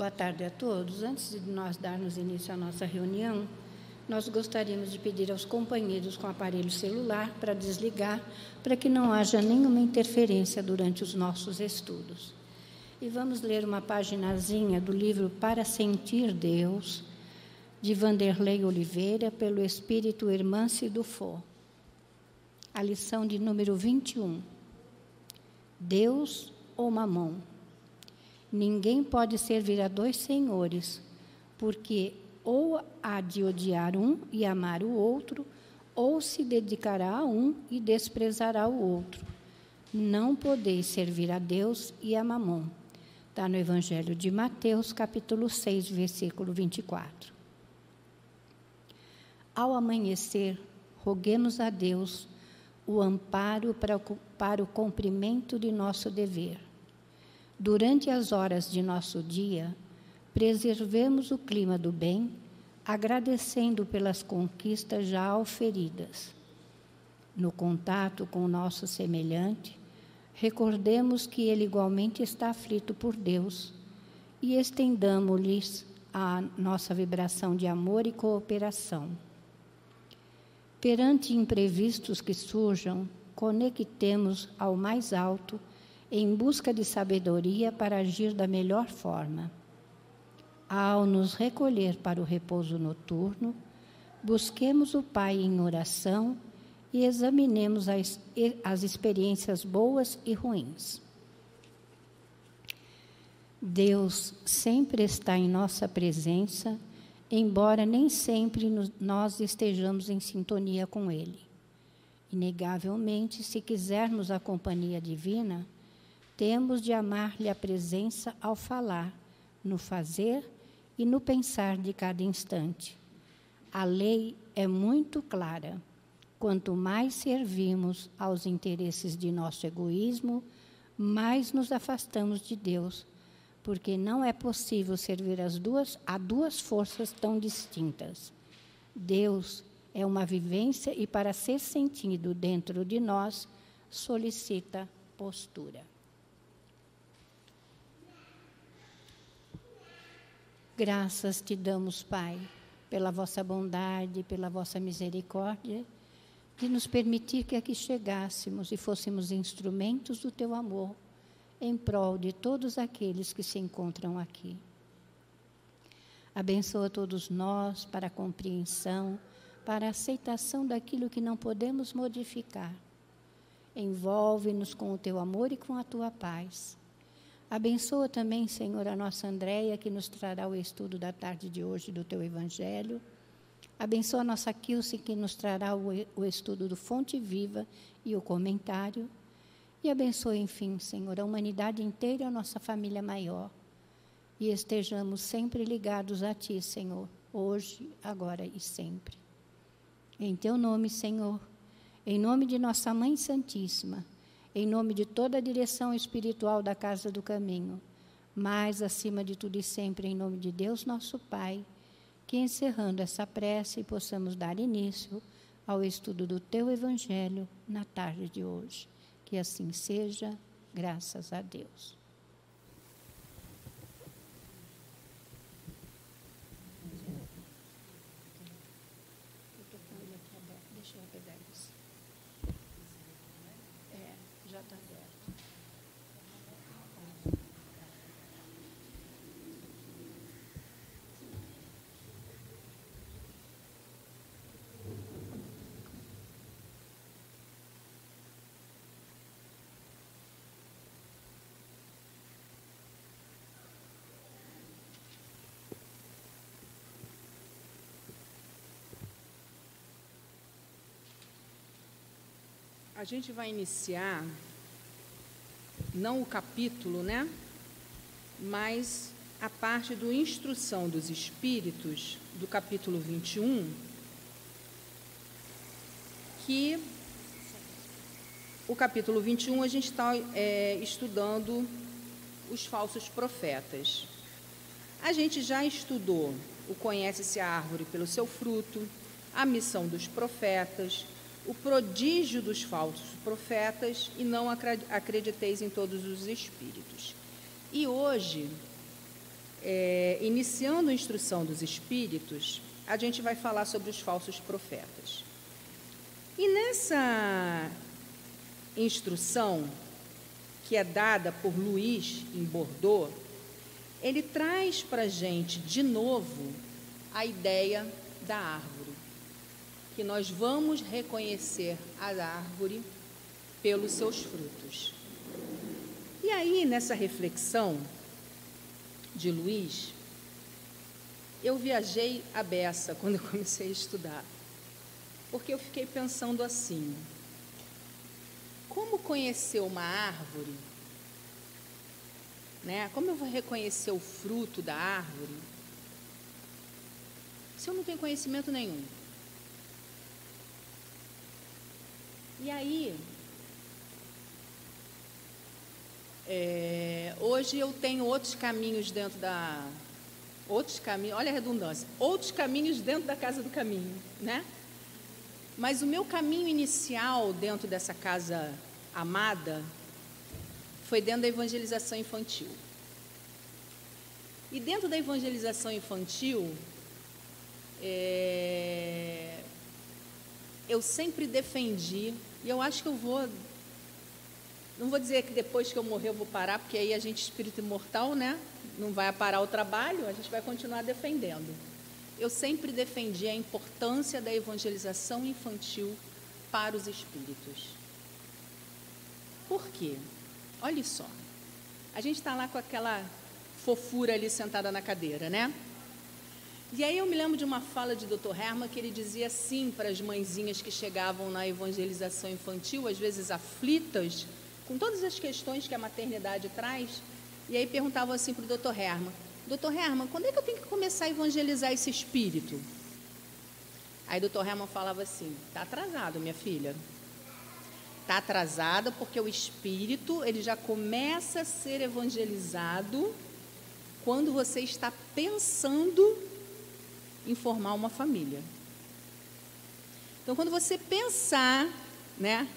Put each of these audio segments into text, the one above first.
boa tarde a todos. Antes de nós darmos início à nossa reunião, nós gostaríamos de pedir aos companheiros com aparelho celular para desligar, para que não haja nenhuma interferência durante os nossos estudos. E vamos ler uma paginazinha do livro Para Sentir Deus, de Vanderlei Oliveira, pelo Espírito Hermance Dufaux. A lição de número 21. Deus ou Mamon? Ninguém pode servir a dois senhores, porque ou há de odiar um e amar o outro, ou se dedicará a um e desprezará o outro. Não podeis servir a Deus e a Mamon. Está no Evangelho de Mateus, capítulo 6, versículo 24. Ao amanhecer, roguemos a Deus o amparo para o cumprimento de nosso dever. Durante as horas de nosso dia, preservemos o clima do bem, agradecendo pelas conquistas já auferidas. No contato com o nosso semelhante, recordemos que ele igualmente está aflito por Deus e estendamos-lhes a nossa vibração de amor e cooperação. Perante imprevistos que surjam, conectemos ao mais alto em busca de sabedoria para agir da melhor forma. Ao nos recolher para o repouso noturno, busquemos o Pai em oração e examinemos as experiências boas e ruins. Deus sempre está em nossa presença, embora nem sempre nós estejamos em sintonia com Ele. Inegavelmente, se quisermos a companhia divina, temos de amar-lhe a presença ao falar, no fazer e no pensar de cada instante. A lei é muito clara. Quanto mais servimos aos interesses de nosso egoísmo, mais nos afastamos de Deus, porque não é possível servir a duas forças tão distintas. Deus é uma vivência e, para ser sentido dentro de nós, solicita postura. Graças te damos, Pai, pela vossa bondade, pela vossa misericórdia, de nos permitir que aqui chegássemos e fôssemos instrumentos do teu amor, em prol de todos aqueles que se encontram aqui. Abençoa todos nós para a compreensão, para a aceitação daquilo que não podemos modificar. Envolve-nos com o teu amor e com a tua paz. Abençoa também, Senhor, a nossa Andréia, que nos trará o estudo da tarde de hoje do teu Evangelho. Abençoa a nossa Kilce, que nos trará o estudo do Fonte Viva e o comentário. E abençoa, enfim, Senhor, a humanidade inteira e a nossa família maior. E estejamos sempre ligados a Ti, Senhor, hoje, agora e sempre. Em Teu nome, Senhor, em nome de nossa Mãe Santíssima, em nome de toda a direção espiritual da Casa do Caminho, mas, acima de tudo e sempre, em nome de Deus, nosso Pai, que, encerrando essa prece, possamos dar início ao estudo do Teu Evangelho na tarde de hoje. Que assim seja, graças a Deus. Eu estou com ele aqui aberto, deixa eu pegar isso. Já está aberto. A gente vai iniciar, não o capítulo, né? Mas a parte do Instrução dos Espíritos, do capítulo 21, que o capítulo 21 a gente está estudando os falsos profetas. A gente já estudou o Conhece-se a Árvore pelo seu fruto, a missão dos profetas, o prodígio dos falsos profetas e não acrediteis em todos os espíritos. E hoje iniciando a instrução dos espíritos, a gente vai falar sobre os falsos profetas. E nessa instrução, que é dada por Luís em Bordeaux, ele traz para a gente, de novo, a ideia da árvore, que nós vamos reconhecer a árvore pelos seus frutos. E aí, nessa reflexão de Luís, eu viajei à beça quando eu comecei a estudar, porque eu fiquei pensando assim: como conhecer uma árvore, né? Como eu vou reconhecer o fruto da árvore se eu não tenho conhecimento nenhum? E aí, hoje eu tenho outros caminhos dentro da... Outros caminhos, olha a redundância, outros caminhos dentro da Casa do Caminho, né? Mas o meu caminho inicial dentro dessa casa amada foi dentro da evangelização infantil. E dentro da evangelização infantil, eu sempre defendi, e eu acho que eu vou... Não vou dizer que depois que eu morrer eu vou parar, porque aí a gente, espírito imortal, né? Não vai parar o trabalho, a gente vai continuar defendendo. Eu sempre defendi a importância da evangelização infantil para os espíritos. Por quê? Olha só, a gente está lá com aquela fofura ali sentada na cadeira, né? E aí eu me lembro de uma fala de Dr. Herman, que ele dizia assim para as mãezinhas que chegavam na evangelização infantil, às vezes aflitas, com todas as questões que a maternidade traz, e aí perguntavam assim para o Dr. Herman: Dr. Herman, quando é que eu tenho que começar a evangelizar esse espírito? Aí o Dr. Herman falava assim: está atrasado, minha filha. Está atrasado porque o espírito ele já começa a ser evangelizado quando você está pensando em formar uma família. Então, quando você pensar, né,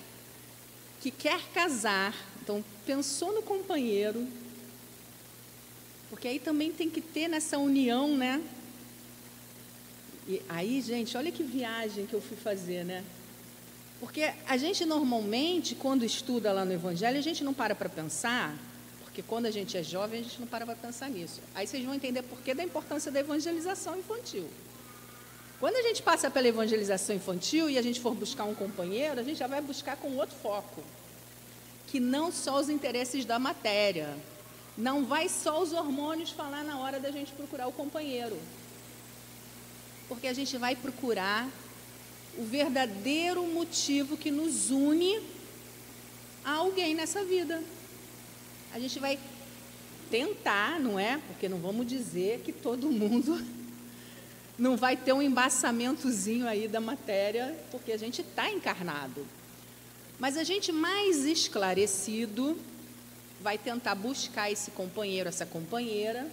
que quer casar, então pensou no companheiro, porque aí também tem que ter nessa união, né? E aí, gente, olha que viagem que eu fui fazer, né? Porque a gente normalmente, quando estuda lá no Evangelho, a gente não para pensar, porque quando a gente é jovem, a gente não para pensar nisso. Aí vocês vão entender por que da importância da evangelização infantil. Quando a gente passa pela evangelização infantil e a gente for buscar um companheiro, a gente já vai buscar com outro foco, que não só os interesses da matéria, não vai só os hormônios falar na hora da gente procurar o companheiro, porque a gente vai procurar o verdadeiro motivo que nos une a alguém nessa vida. A gente vai tentar, não é? Porque não vamos dizer que todo mundo não vai ter um embaçamentozinho aí da matéria, porque a gente está encarnado. Mas a gente mais esclarecido vai tentar buscar esse companheiro, essa companheira,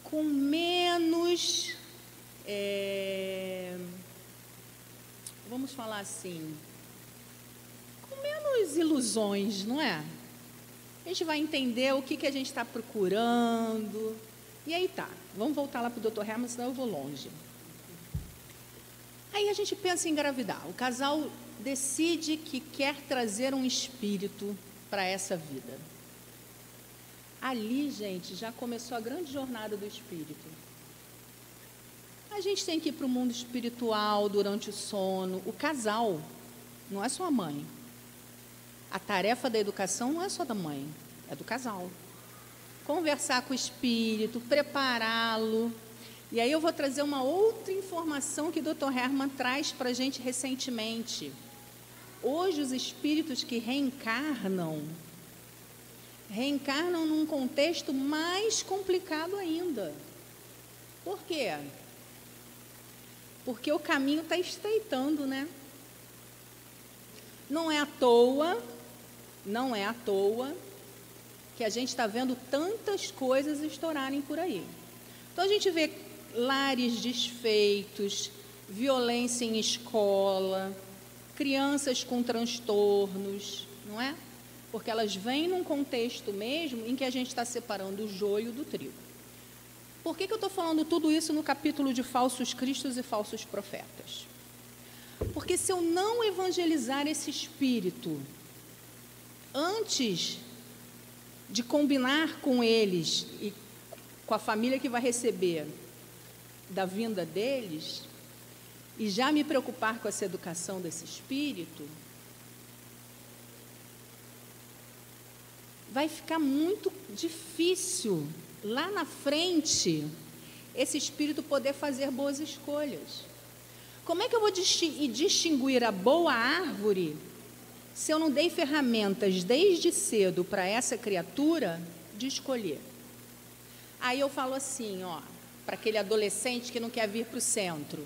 com menos, vamos falar assim, com menos ilusões, não é? A gente vai entender o que a gente está procurando. E aí tá, vamos voltar lá para o Dr. Herman, senão eu vou longe. Aí a gente pensa em engravidar. O casal decide que quer trazer um espírito para essa vida. Ali, gente, já começou a grande jornada do espírito. A gente tem que ir para o mundo espiritual durante o sono. O casal, não é só a mãe. A tarefa da educação não é só da mãe, é do casal. Conversar com o espírito, prepará-lo. E aí eu vou trazer uma outra informação que o Dr. Herman traz para a gente recentemente. Hoje, os espíritos que reencarnam num contexto mais complicado ainda. Por quê? Porque o caminho está estreitando, né? Não é à toa que a gente está vendo tantas coisas estourarem por aí. Então, a gente vê lares desfeitos, violência em escola, crianças com transtornos, não é? porque elas vêm num contexto mesmo em que a gente está separando o joio do trigo. Por que eu estou falando tudo isso no capítulo de falsos cristos e falsos profetas? Porque se eu não evangelizar esse espírito antes de combinar com eles e com a família que vai receber da vinda deles, e já me preocupar com essa educação desse espírito, vai ficar muito difícil lá na frente esse espírito poder fazer boas escolhas. Como é que eu vou distinguir a boa árvore se eu não dei ferramentas desde cedo para essa criatura de escolher? Aí eu falo assim, ó, para aquele adolescente que não quer vir para o centro.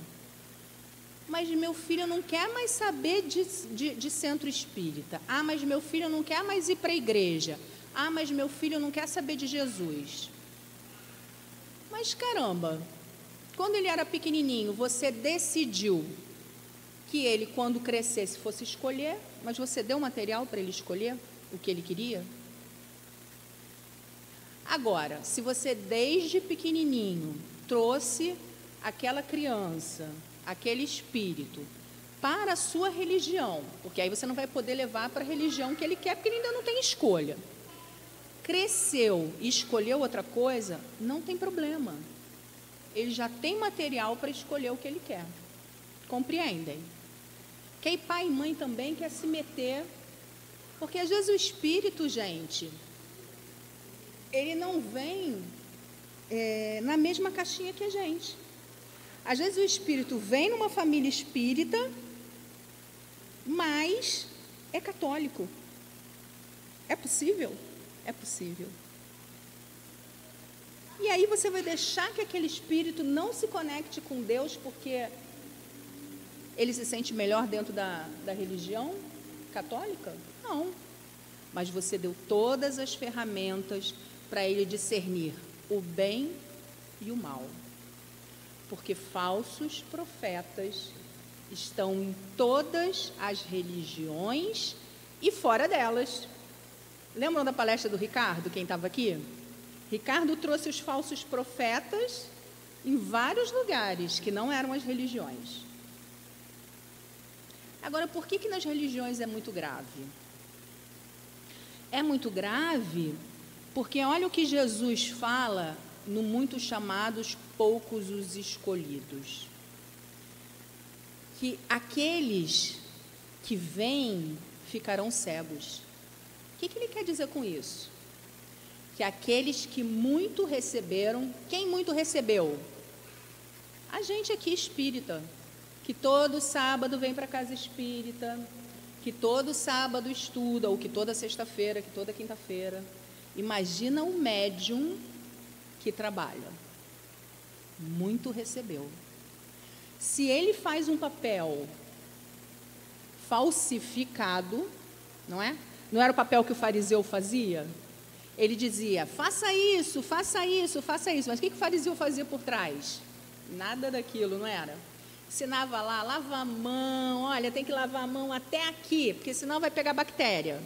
Mas meu filho não quer mais saber de centro espírita. Ah, mas meu filho não quer mais ir para a igreja. Ah, mas meu filho não quer saber de Jesus. Mas caramba, quando ele era pequenininho, você decidiu que ele, quando crescesse, fosse escolher, mas você deu material para ele escolher o que ele queria? Agora, se você desde pequenininho trouxe aquela criança, aquele espírito, para a sua religião, porque aí você não vai poder levar para a religião que ele quer, porque ele ainda não tem escolha. Cresceu e escolheu outra coisa, não tem problema. Ele já tem material para escolher o que ele quer. Compreendem? Que aí pai e mãe também quer se meter, porque às vezes o espírito, gente, ele não vem na mesma caixinha que a gente. Às vezes o espírito vem numa família espírita, mas é católico. É possível? É possível. E aí você vai deixar que aquele espírito não se conecte com Deus porque ele se sente melhor dentro da religião católica? Não. Mas você deu todas as ferramentas para ele discernir o bem e o mal. Porque falsos profetas estão em todas as religiões e fora delas. Lembram da palestra do Ricardo, quem estava aqui? Ricardo trouxe os falsos profetas em vários lugares que não eram as religiões. Agora, por que nas religiões é muito grave? É muito grave porque olha o que Jesus fala no muitos chamados, poucos os escolhidos. Que aqueles que vêm ficarão cegos. O que ele quer dizer com isso? Que aqueles que muito receberam, quem muito recebeu? A gente aqui espírita, que todo sábado vem para a casa espírita, que todo sábado estuda, ou que toda sexta-feira, que toda quinta-feira. Imagina o médium que trabalha. Muito recebeu. Se ele faz um papel falsificado, não é? Não era o papel que o fariseu fazia? Ele dizia, faça isso, faça isso, faça isso. Mas o que o fariseu fazia por trás? Nada daquilo, não era? Ensinava lá, lava a mão, olha, tem que lavar a mão até aqui, porque senão vai pegar bactéria.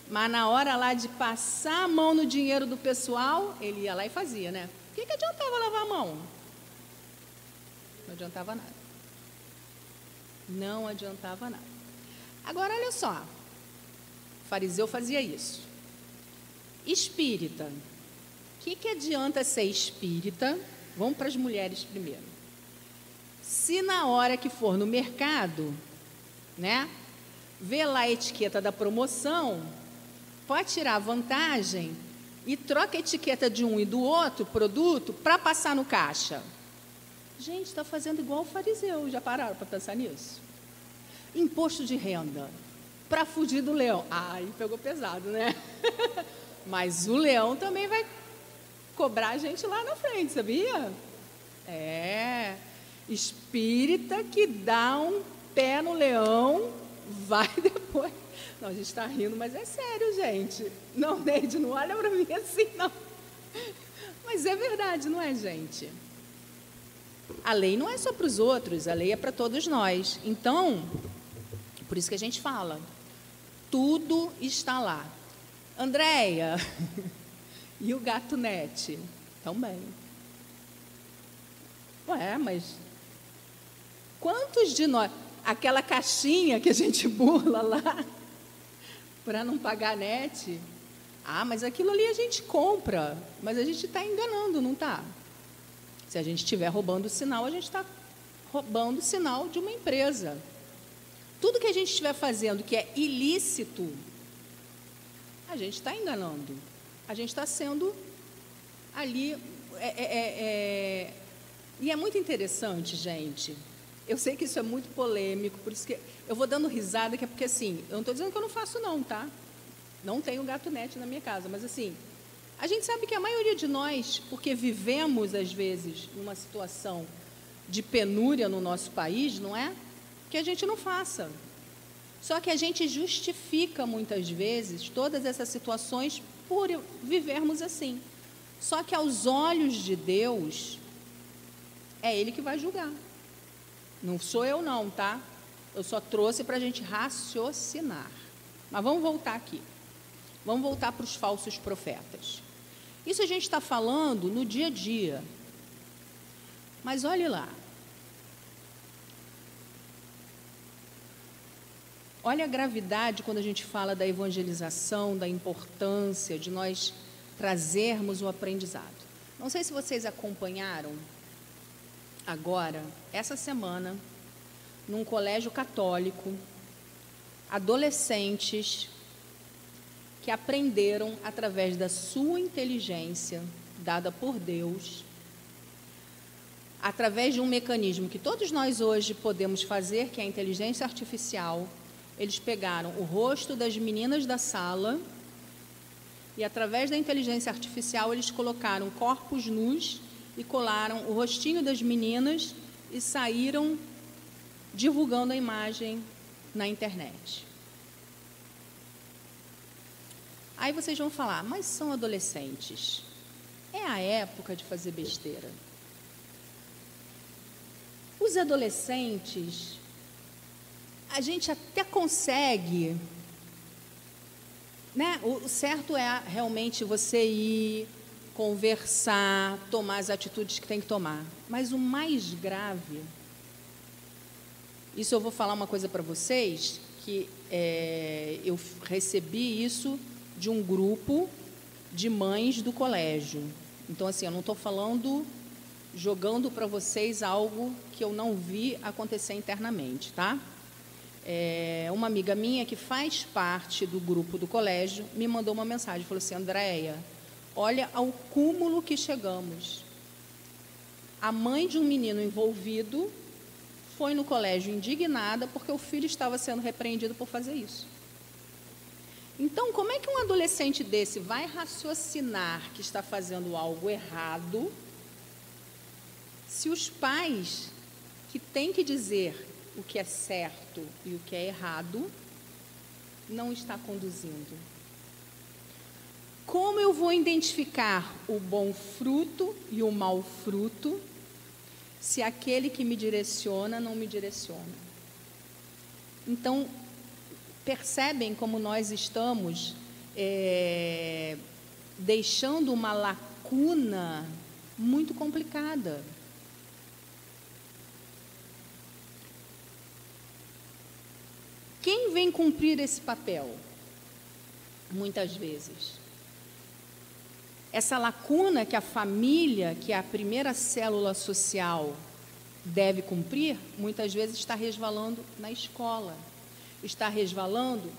Mas na hora lá de passar a mão no dinheiro do pessoal, ele ia lá e fazia, né? O que adiantava lavar a mão? Não adiantava nada. Não adiantava nada. Agora, olha só. O fariseu fazia isso. Espírita. O que adianta ser espírita? Vamos para as mulheres primeiro. Se na hora que for no mercado, né, vê lá a etiqueta da promoção, pode tirar vantagem e troca a etiqueta de um e do outro produto para passar no caixa. Gente, está fazendo igual o fariseu. Já pararam para pensar nisso? Imposto de renda para fugir do leão. Ai, pegou pesado, né? Mas o leão também vai cobrar a gente lá na frente, sabia? É. Espírita que dá um pé no leão, vai depois. Não, a gente está rindo, mas é sério, gente. Não, Neide, não olha para mim assim, não. Mas é verdade, não é, gente? A lei não é só para os outros, a lei é para todos nós. Então, por isso que a gente fala, Tudo está lá. Andréia, e o gatunete? Também. Ué, mas quantos de nós... Aquela caixinha que a gente burla lá para não pagar a net. Ah, mas aquilo ali a gente compra, mas a gente está enganando, não está? Se a gente estiver roubando o sinal, a gente está roubando o sinal de uma empresa. Tudo que a gente estiver fazendo que é ilícito, a gente está enganando. A gente está sendo ali... E é muito interessante, gente. Eu sei que isso é muito polêmico, por isso que eu vou dando risada, que é porque, assim, eu não estou dizendo que eu não faço, não, tá? Não tenho gatunete na minha casa, mas, assim, a gente sabe que a maioria de nós, porque vivemos, às vezes, numa situação de penúria no nosso país, não é? Que a gente não faça. Só que a gente justifica, muitas vezes, todas essas situações por vivermos assim. Só que, aos olhos de Deus, é Ele que vai julgar. Não sou eu não, tá? Eu só trouxe para a gente raciocinar. Mas vamos voltar aqui. Vamos voltar para os falsos profetas. Isso a gente está falando no dia a dia. Mas olhe lá. Olha a gravidade quando a gente fala da evangelização, da importância de nós trazermos o aprendizado. Não sei se vocês acompanharam agora, essa semana, num colégio católico, adolescentes que aprenderam através da sua inteligência, dada por Deus, através de um mecanismo que todos nós hoje podemos fazer, que é a inteligência artificial. Eles pegaram o rosto das meninas da sala e, através da inteligência artificial, eles colocaram corpos nus e colaram o rostinho das meninas e saíram divulgando a imagem na internet. Aí vocês vão falar, mas são adolescentes. É a época de fazer besteira. Os adolescentes, a gente até consegue, né? O certo é realmente você ir, conversar, tomar as atitudes que tem que tomar. Mas o mais grave, isso eu vou falar uma coisa para vocês, que eu recebi isso de um grupo de mães do colégio. Então, assim, eu não estou falando, jogando para vocês algo que eu não vi acontecer internamente, tá? Uma amiga minha que faz parte do grupo do colégio me mandou uma mensagem, falou assim, Andréia, olha ao cúmulo que chegamos. A mãe de um menino envolvido foi no colégio indignada porque o filho estava sendo repreendido por fazer isso. Então, como é que um adolescente desse vai raciocinar que está fazendo algo errado se os pais que têm que dizer o que é certo e o que é errado não está conduzindo? Como eu vou identificar o bom fruto e o mau fruto se aquele que me direciona não me direciona? Então, percebem como nós estamos deixando uma lacuna muito complicada. Quem vem cumprir esse papel? Muitas vezes. Essa lacuna que a família, que é a primeira célula social, deve cumprir, muitas vezes está resvalando na escola, está resvalando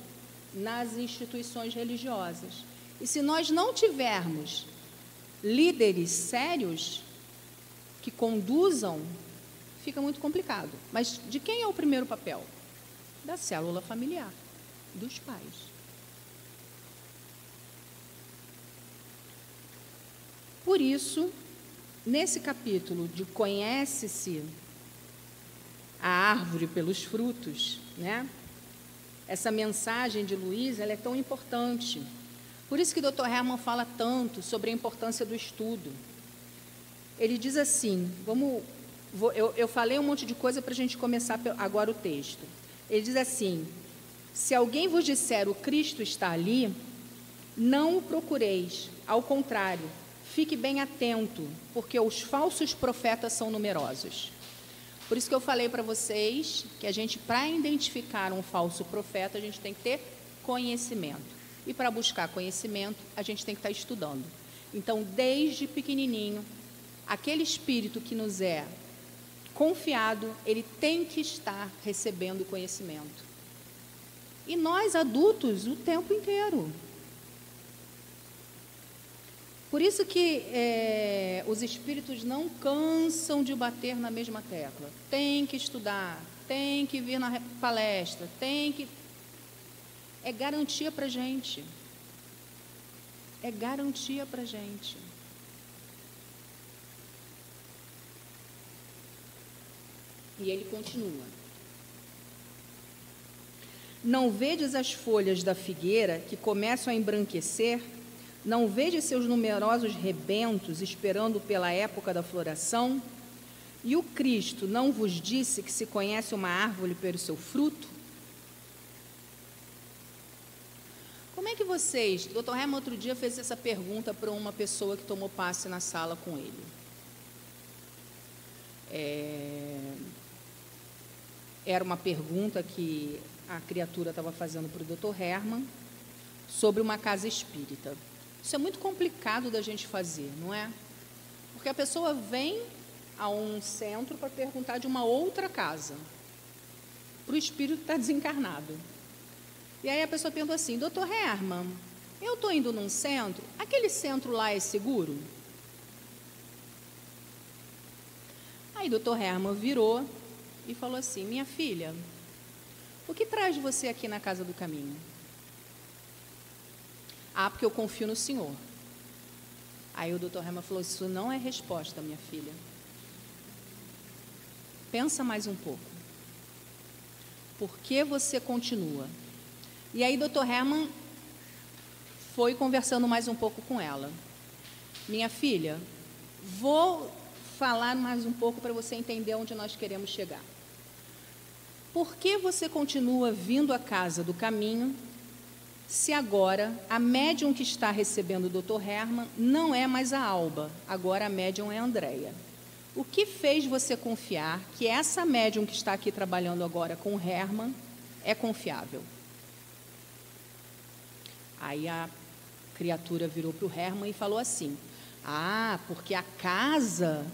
nas instituições religiosas. E se nós não tivermos líderes sérios que conduzam, fica muito complicado. Mas de quem é o primeiro papel? Da célula familiar, dos pais. Por isso, nesse capítulo de Conhece-se a árvore pelos frutos, né? Essa mensagem de Luiz, ela é tão importante. Por isso que o Dr. Herman fala tanto sobre a importância do estudo. Ele diz assim, eu falei um monte de coisa para a gente começar agora o texto. Ele diz assim, Se alguém vos disser o Cristo está ali, não o procureis, ao contrário, fique bem atento, porque os falsos profetas são numerosos. Por isso que eu falei para vocês que a gente, para identificar um falso profeta, a gente tem que ter conhecimento. E para buscar conhecimento, a gente tem que estar estudando. Então, desde pequenininho, aquele espírito que nos é confiado, ele tem que estar recebendo conhecimento. E nós, adultos, o tempo inteiro. Por isso que os espíritos não cansam de bater na mesma tecla. Tem que estudar, tem que vir na palestra, tem que... É garantia para a gente. É garantia para a gente. E ele continua. Não vedes as folhas da figueira que começam a embranquecer? Não vedes seus numerosos rebentos esperando pela época da floração? E o Cristo não vos disse que se conhece uma árvore pelo seu fruto? Como é que vocês... Dr. Herman outro dia fez essa pergunta para uma pessoa que tomou passe na sala com ele. Era uma pergunta que a criatura estava fazendo para o Dr. Herman sobre uma casa espírita. Isso é muito complicado da gente fazer, não é? Porque a pessoa vem a um centro para perguntar de uma outra casa, para o espírito que está desencarnado. E aí a pessoa pergunta assim, Dr. Herman, eu estou indo num centro, aquele centro lá é seguro? Aí Dr. Herman virou e falou assim, minha filha, o que traz você aqui na Casa do Caminho? Ah, porque eu confio no Senhor. Aí o Dr. Herman falou, isso não é resposta, minha filha. Pensa mais um pouco. Por que você continua? E aí Dr. Herman foi conversando mais um pouco com ela. Minha filha, vou falar mais um pouco para você entender onde nós queremos chegar. Por que você continua vindo à Casa do Caminho, se agora a médium que está recebendo o Dr. Herman não é mais a Alba, agora a médium é a Andréia? O que fez você confiar que essa médium que está aqui trabalhando agora com o Herman é confiável? Aí a criatura virou para o Herman e falou assim, porque a casa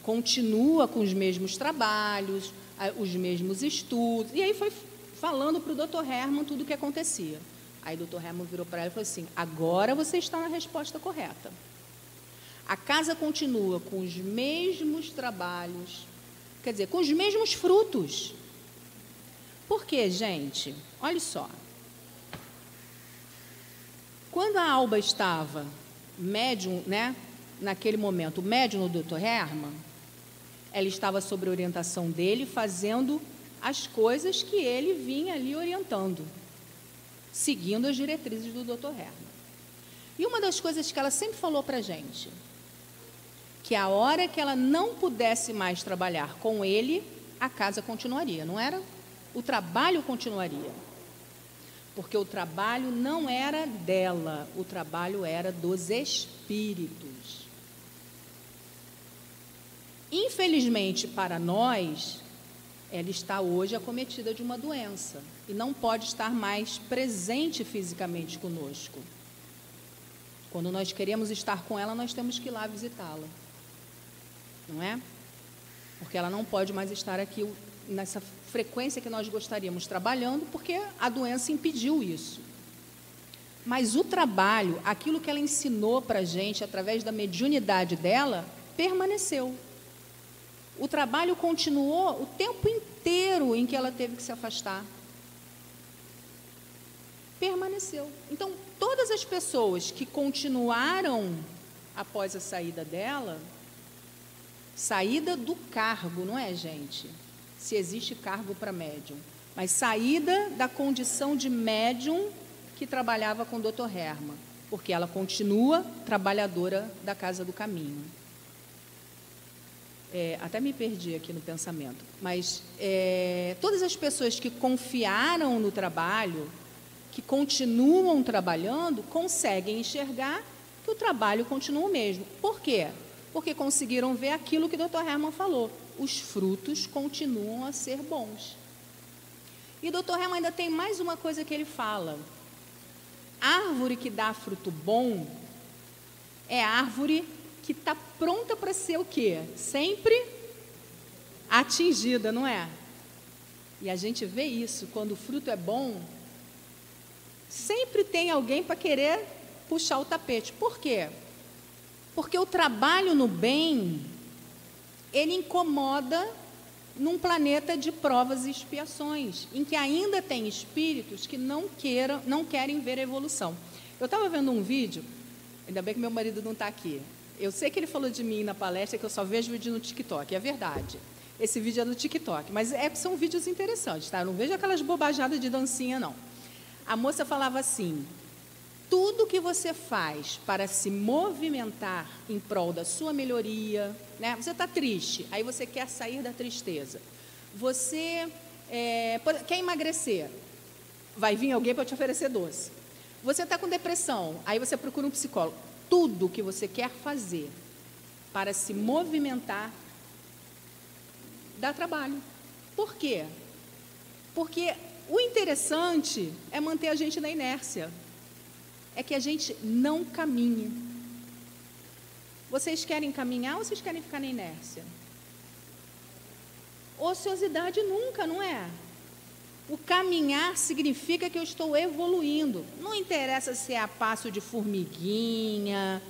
continua com os mesmos trabalhos, os mesmos estudos. E aí foi falando para o Dr. Herman tudo o que acontecia. Aí o Dr. Herman virou para ela e falou assim, agora você está na resposta correta. A casa continua com os mesmos trabalhos, quer dizer, com os mesmos frutos. Por quê, gente? Olha só. Quando a Alba estava médium, né, naquele momento, médium do Dr. Herman, ela estava sob a orientação dele, fazendo as coisas que ele vinha ali orientando, seguindo as diretrizes do Dr. Herman. E uma das coisas que ela sempre falou para a gente, que a hora que ela não pudesse mais trabalhar com ele, a casa continuaria, não era? O trabalho continuaria. Porque o trabalho não era dela, o trabalho era dos espíritos. Infelizmente, para nós, ela está hoje acometida de uma doença e não pode estar mais presente fisicamente conosco. Quando nós queremos estar com ela, nós temos que ir lá visitá-la, não é? Porque ela não pode mais estar aqui nessa frequência que nós gostaríamos trabalhando, porque a doença impediu isso. Mas o trabalho, aquilo que ela ensinou para a gente, através da mediunidade dela, permaneceu. O trabalho continuou o tempo inteiro em que ela teve que se afastar. Permaneceu. Então, todas as pessoas que continuaram após a saída dela, saída do cargo, não é, gente? Se existe cargo para médium, mas saída da condição de médium que trabalhava com o Dr. Herman, porque ela continua trabalhadora da Casa do Caminho. até me perdi aqui no pensamento, mas todas as pessoas que confiaram no trabalho, que continuam trabalhando, conseguem enxergar que o trabalho continua o mesmo. Por quê? Porque conseguiram ver aquilo que o Dr. Hermann falou, os frutos continuam a ser bons. E o Dr. Hermann ainda tem mais uma coisa que ele fala: árvore que dá fruto bom é árvore que está pronta para ser o quê? Sempre atingida, não é? E a gente vê isso, quando o fruto é bom, sempre tem alguém para querer puxar o tapete. Por quê? Porque o trabalho no bem, ele incomoda num planeta de provas e expiações, em que ainda tem espíritos que não querem ver a evolução. Eu estava vendo um vídeo, ainda bem que meu marido não está aqui. Eu sei que ele falou de mim na palestra, que eu só vejo vídeo no TikTok, é verdade. Esse vídeo é no TikTok, mas são vídeos interessantes, tá? Eu não vejo aquelas bobajadas de dancinha, não. A moça falava assim: tudo que você faz para se movimentar em prol da sua melhoria, né? Você está triste, aí você quer sair da tristeza. Você quer emagrecer, vai vir alguém para te oferecer doce. Você está com depressão, aí você procura um psicólogo. Tudo que você quer fazer para se movimentar dá trabalho. Por quê? Porque o interessante é manter a gente na inércia. É que a gente não caminhe. Vocês querem caminhar ou vocês querem ficar na inércia? Ociosidade nunca, não é? O caminhar significa que eu estou evoluindo. Não interessa se é a passo de formiguinha,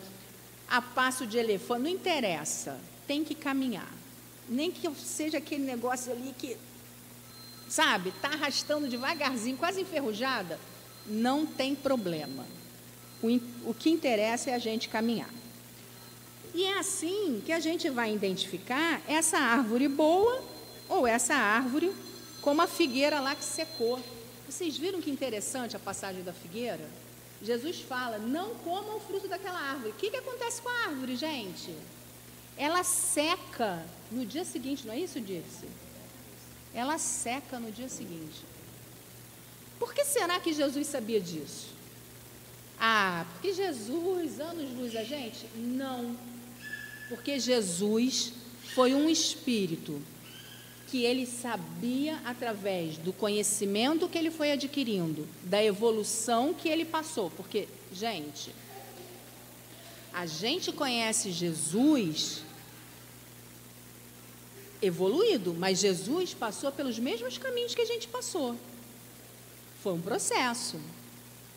a passo de elefante, não interessa. Tem que caminhar. Nem que eu seja aquele negócio ali que, sabe, está arrastando devagarzinho, quase enferrujada, não tem problema. O que interessa é a gente caminhar. E é assim que a gente vai identificar essa árvore boa ou essa árvore como a figueira lá que secou. Vocês viram que interessante a passagem da figueira? Jesus fala: não comam o fruto daquela árvore. O que acontece com a árvore, gente? Ela seca no dia seguinte, não é isso, Dirce? Ela seca no dia seguinte. Por que será que Jesus sabia disso? Ah, porque Jesus, anos-luz a gente? Não. Porque Jesus foi um espírito que ele sabia, através do conhecimento que ele foi adquirindo, da evolução que ele passou. Porque, gente, a gente conhece Jesus evoluído, mas Jesus passou pelos mesmos caminhos que a gente passou. Foi um processo.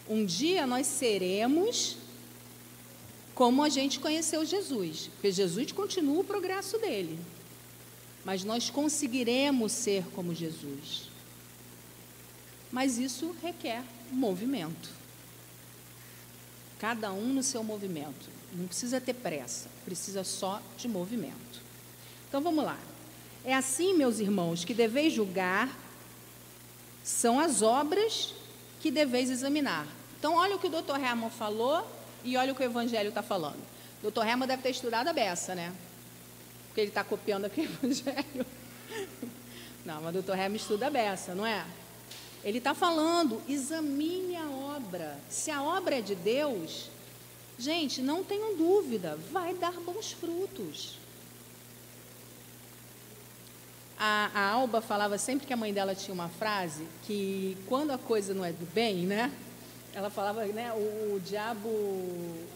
Um dia nós seremos como a gente conheceu Jesus, porque Jesus continua o progresso dele. Mas nós conseguiremos ser como Jesus. Mas isso requer movimento. Cada um no seu movimento. Não precisa ter pressa, precisa só de movimento. Então vamos lá. É assim, meus irmãos, que deveis julgar, são as obras que deveis examinar. Então, olha o que o Dr. Hermann falou e olha o que o Evangelho está falando. O Dr. Hermann deve ter estudado a beça, né? Porque ele está copiando aqui o Evangelho. Não, mas o Dr. Hermann estuda a beça, não é? Ele está falando: examine a obra. Se a obra é de Deus, gente, não tenham dúvida, vai dar bons frutos. A Alba falava sempre que a mãe dela tinha uma frase que, quando a coisa não é do bem, né? Ela falava, né? O diabo...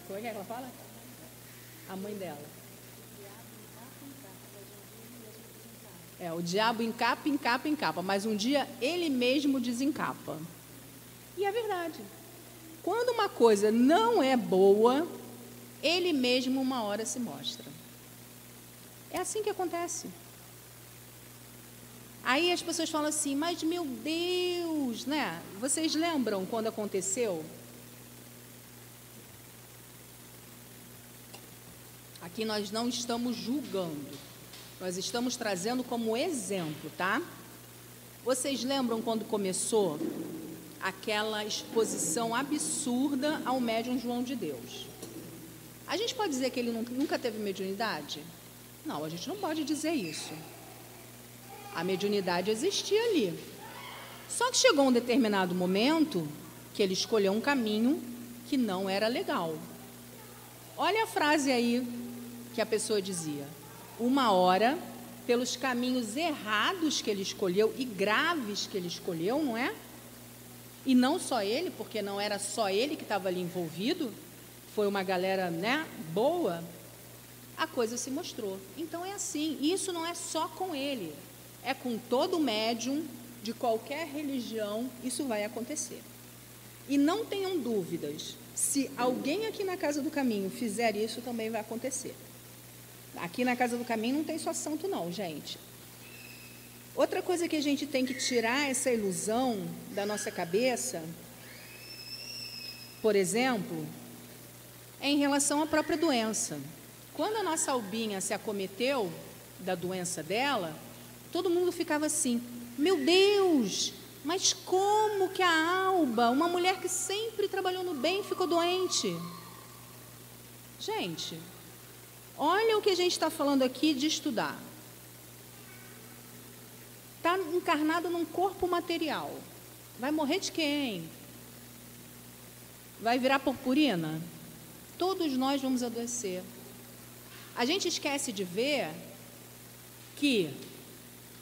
Como é que ela fala? A mãe dela. O diabo encapa, encapa, encapa, mas um dia ele mesmo desencapa. E é verdade. Quando uma coisa não é boa, ele mesmo uma hora se mostra. É assim que acontece. Aí as pessoas falam assim: mas meu Deus, né? Vocês lembram quando aconteceu? Aqui nós não estamos julgando, nós estamos trazendo como exemplo, tá? Vocês lembram quando começou aquela exposição absurda ao médium João de Deus? A gente pode dizer que ele nunca teve mediunidade? Não, a gente não pode dizer isso. A mediunidade existia ali. Só que chegou um determinado momento que ele escolheu um caminho que não era legal. Olha a frase aí que a pessoa dizia: uma hora, pelos caminhos errados que ele escolheu e graves que ele escolheu, não é? E não só ele, porque não era só ele que estava ali envolvido, foi uma galera, né, boa, a coisa se mostrou. Então é assim, e isso não é só com ele, é com todo médium de qualquer religião, isso vai acontecer. E não tenham dúvidas, se alguém aqui na Casa do Caminho fizer isso, também vai acontecer. Aqui na Casa do Caminho não tem só santo não, gente. Outra coisa que a gente tem que tirar essa ilusão da nossa cabeça, por exemplo, é em relação à própria doença. Quando a nossa Albinha se acometeu da doença dela, todo mundo ficava assim: meu Deus, mas como que a Alba, uma mulher que sempre trabalhou no bem, ficou doente? Gente, olha o que a gente está falando aqui de estudar. Está encarnado num corpo material. Vai morrer de quem? Vai virar purpurina? Todos nós vamos adoecer. A gente esquece de ver que,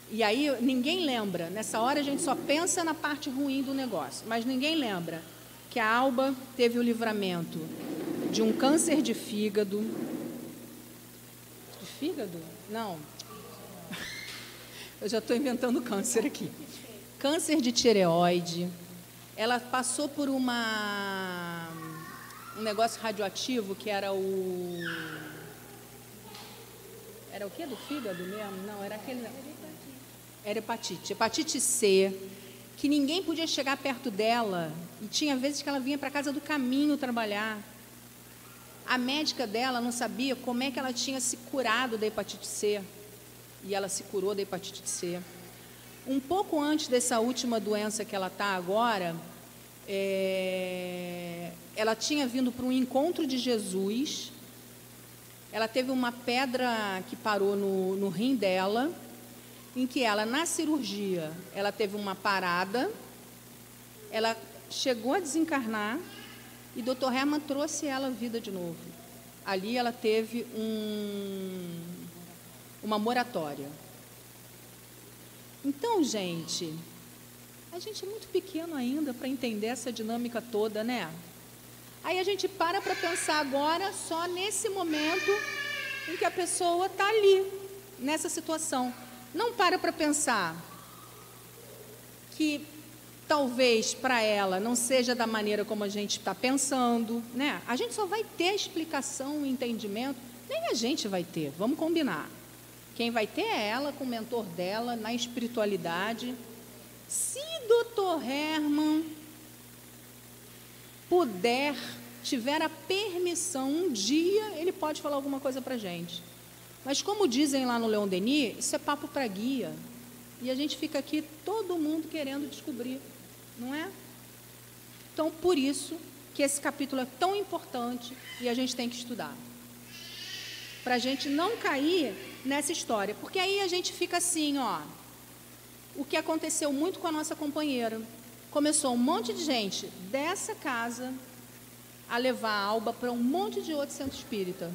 e aí ninguém lembra, nessa hora a gente só pensa na parte ruim do negócio, mas ninguém lembra que a Alba teve o livramento de um câncer de fígado. De fígado? Não. Eu já estou inventando câncer aqui. Câncer de tireoide. Ela passou por um negócio radioativo que era o... Era o quê do fígado mesmo? Não, era aquele... Era hepatite. Hepatite C, que ninguém podia chegar perto dela. E tinha vezes que ela vinha para a Casa do Caminho trabalhar. A médica dela não sabia como é que ela tinha se curado da hepatite C. E ela se curou da hepatite C. Um pouco antes dessa última doença que ela está agora, ela tinha vindo para um encontro de Jesus. Ela teve uma pedra que parou no rim dela, em que ela, na cirurgia, ela teve uma parada, ela chegou a desencarnar e o Dr. Hermann trouxe ela à vida de novo. Ali ela teve uma moratória. Então, gente, a gente é muito pequeno ainda para entender essa dinâmica toda, né? Aí a gente para pensar agora só nesse momento em que a pessoa está ali, nessa situação. Não para pensar que talvez para ela não seja da maneira como a gente está pensando, né? A gente só vai ter a explicação, o entendimento, nem a gente vai ter, vamos combinar. Quem vai ter é ela, com o mentor dela, na espiritualidade. Se Dr. Hermann puder, tiver a permissão, um dia ele pode falar alguma coisa para a gente. Mas como dizem lá no Leon Denis, isso é papo para guia. E a gente fica aqui, todo mundo querendo descobrir, não é? Então, por isso que esse capítulo é tão importante e a gente tem que estudar. Para a gente não cair nessa história. Porque aí a gente fica assim, ó. O que aconteceu muito com a nossa companheira. Começou um monte de gente dessa casa a levar a Alba para um monte de outro centro espírita.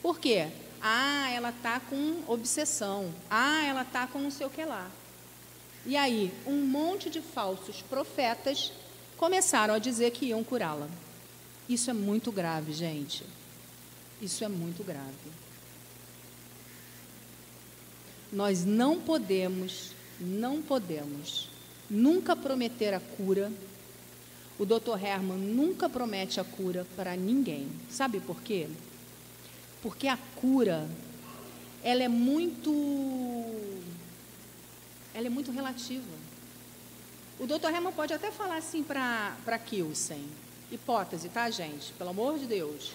Por quê? Ah, ela está com obsessão. Ah, ela está com não sei o que lá. E aí, um monte de falsos profetas começaram a dizer que iam curá-la. Isso é muito grave, gente. Isso é muito grave. Nós não podemos nunca prometer a cura. O Dr. Hermann nunca promete a cura para ninguém. Sabe por quê? Porque a cura, ela é muito relativa. O Dr. Hermann pode até falar assim para Kilsen, hipótese, tá, gente? Pelo amor de Deus.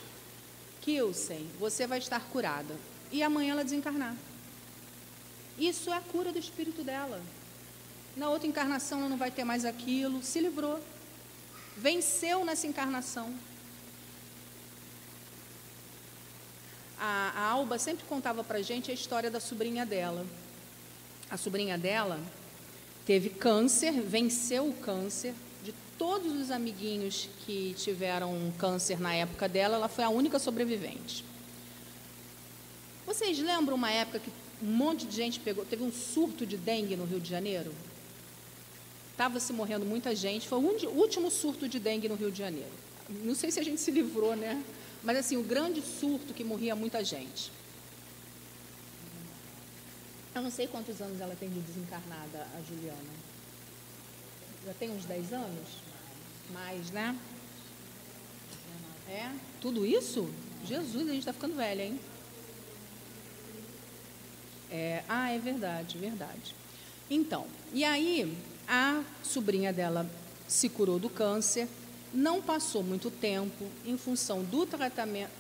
Kilsen, você vai estar curada. E amanhã ela desencarnar. Isso é a cura do espírito dela. Na outra encarnação ela não vai ter mais aquilo, se livrou. Venceu nessa encarnação. a Alba sempre contava para a gente a história da sobrinha dela. A sobrinha dela teve câncer, venceu o câncer. De todos os amiguinhos que tiveram câncer na época dela, ela foi a única sobrevivente. Vocês lembram uma época que um monte de gente teve um surto de dengue no Rio de Janeiro? Estava se morrendo muita gente, foi o último surto de dengue no Rio de Janeiro. Não sei se a gente se livrou, né? Mas, assim, o grande surto que morria muita gente. Eu não sei quantos anos ela tem de desencarnada, a Juliana. Já tem uns 10 anos? Mais, né? É? Tudo isso? Jesus, a gente está ficando velha, hein? É verdade, verdade. Então, e aí a sobrinha dela se curou do câncer, não passou muito tempo, em função do tratamento,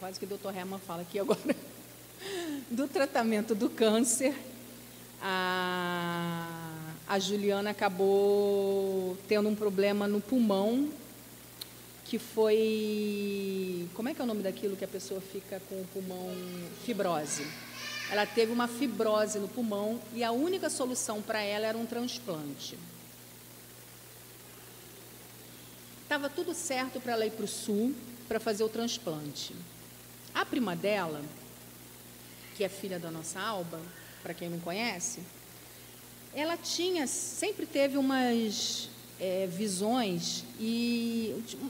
quase que o doutor Herman fala aqui agora, do tratamento do câncer, a Juliana acabou tendo um problema no pulmão, que foi, como é que é o nome daquilo que a pessoa fica com o pulmão? Fibrose. Ela teve uma fibrose no pulmão e a única solução para ela era um transplante. Estava tudo certo para ela ir para o sul para fazer o transplante. A prima dela, que é filha da nossa Alba, para quem não conhece, ela sempre teve umas visões,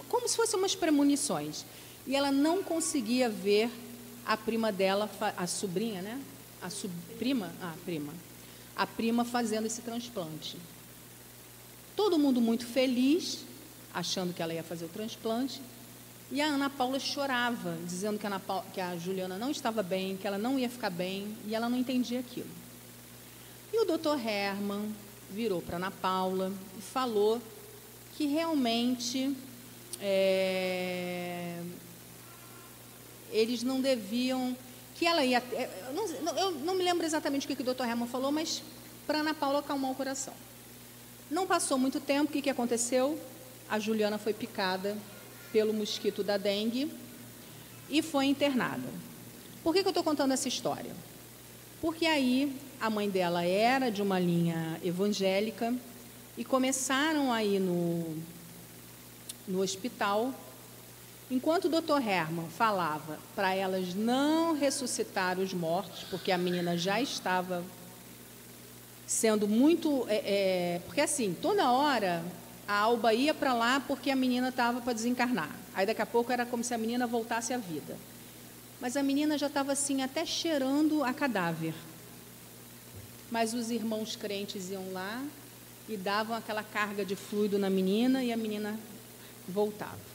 como se fossem umas premonições. E ela não conseguia ver a prima dela, a sobrinha, né? A prima fazendo esse transplante. Todo mundo muito feliz, achando que ela ia fazer o transplante, e a Ana Paula chorava, dizendo que a Juliana não estava bem, que ela não ia ficar bem, e ela não entendia aquilo. E o doutor Herman virou para a Ana Paula e falou que realmente eles não deviam, que ela ia... Eu não me lembro exatamente o que o doutor Herman falou, mas para a Ana Paula acalmar o coração. Não passou muito tempo, o que aconteceu? A Juliana foi picada pelo mosquito da dengue e foi internada. Por que eu estou contando essa história? Porque aí a mãe dela era de uma linha evangélica e começaram a ir no hospital. Enquanto o doutor Herman falava para elas não ressuscitar os mortos, porque a menina já estava sendo muito... porque assim, toda hora a Alba ia para lá porque a menina estava para desencarnar. Aí daqui a pouco era como se a menina voltasse à vida. Mas a menina já estava assim, até cheirando a cadáver. Mas os irmãos crentes iam lá e davam aquela carga de fluido na menina e a menina voltava.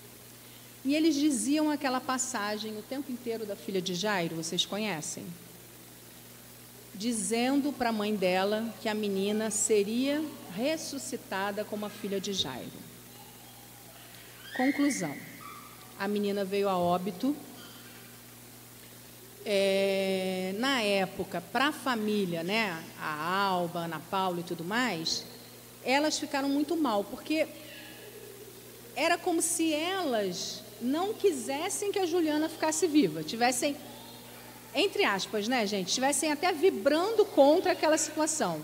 E eles diziam aquela passagem o tempo inteiro da filha de Jairo, vocês conhecem? Dizendo para a mãe dela que a menina seria ressuscitada como a filha de Jairo. Conclusão: a menina veio a óbito. Na época, para a família, né, a Alba, a Ana Paula e tudo mais, elas ficaram muito mal, porque era como se elas não quisessem que a Juliana ficasse viva, tivessem, entre aspas, né, gente, estivessem até vibrando contra aquela situação.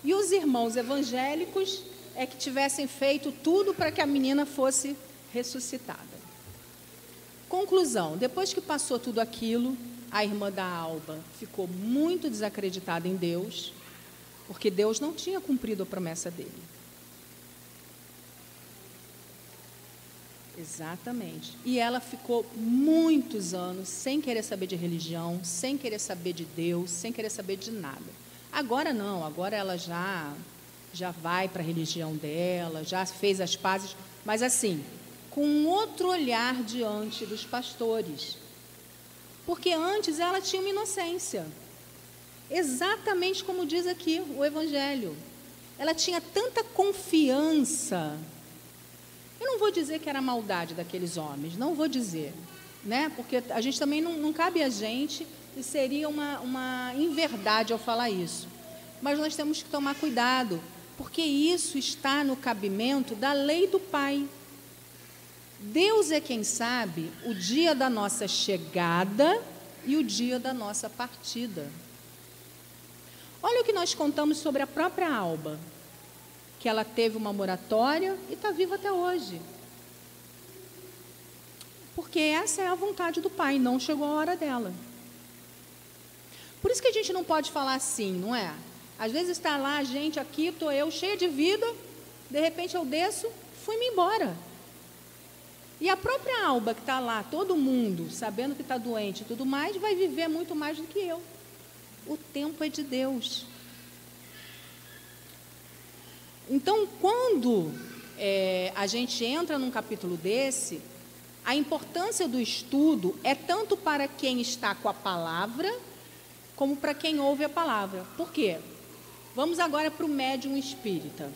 E os irmãos evangélicos é que tivessem feito tudo para que a menina fosse ressuscitada. Conclusão: depois que passou tudo aquilo, a irmã da Alba ficou muito desacreditada em Deus, porque Deus não tinha cumprido a promessa dele. Exatamente. E ela ficou muitos anos sem querer saber de religião, sem querer saber de Deus, sem querer saber de nada. Agora não, agora ela já vai para a religião dela, já fez as pazes, mas assim, com um outro olhar diante dos pastores. Porque antes ela tinha uma inocência, exatamente como diz aqui o Evangelho. Ela tinha tanta confiança. Eu não vou dizer que era maldade daqueles homens, não vou dizer, né? Porque a gente também não cabe a gente, e seria uma inverdade ao falar isso. Mas nós temos que tomar cuidado, porque isso está no cabimento da lei do Pai. Deus é quem sabe o dia da nossa chegada e o dia da nossa partida. Olha o que nós contamos sobre a própria Alba, que ela teve uma moratória e está viva até hoje. Porque essa é a vontade do Pai, não chegou a hora dela. Por isso que a gente não pode falar assim, não é? Às vezes está lá a gente, aqui estou eu, cheia de vida, de repente eu desço, fui-me embora. E a própria Alba que está lá, todo mundo, sabendo que está doente e tudo mais, vai viver muito mais do que eu. O tempo é de Deus. Então, quando a gente entra num capítulo desse, a importância do estudo é tanto para quem está com a palavra, como para quem ouve a palavra. Por quê? Vamos agora para o médium espírita.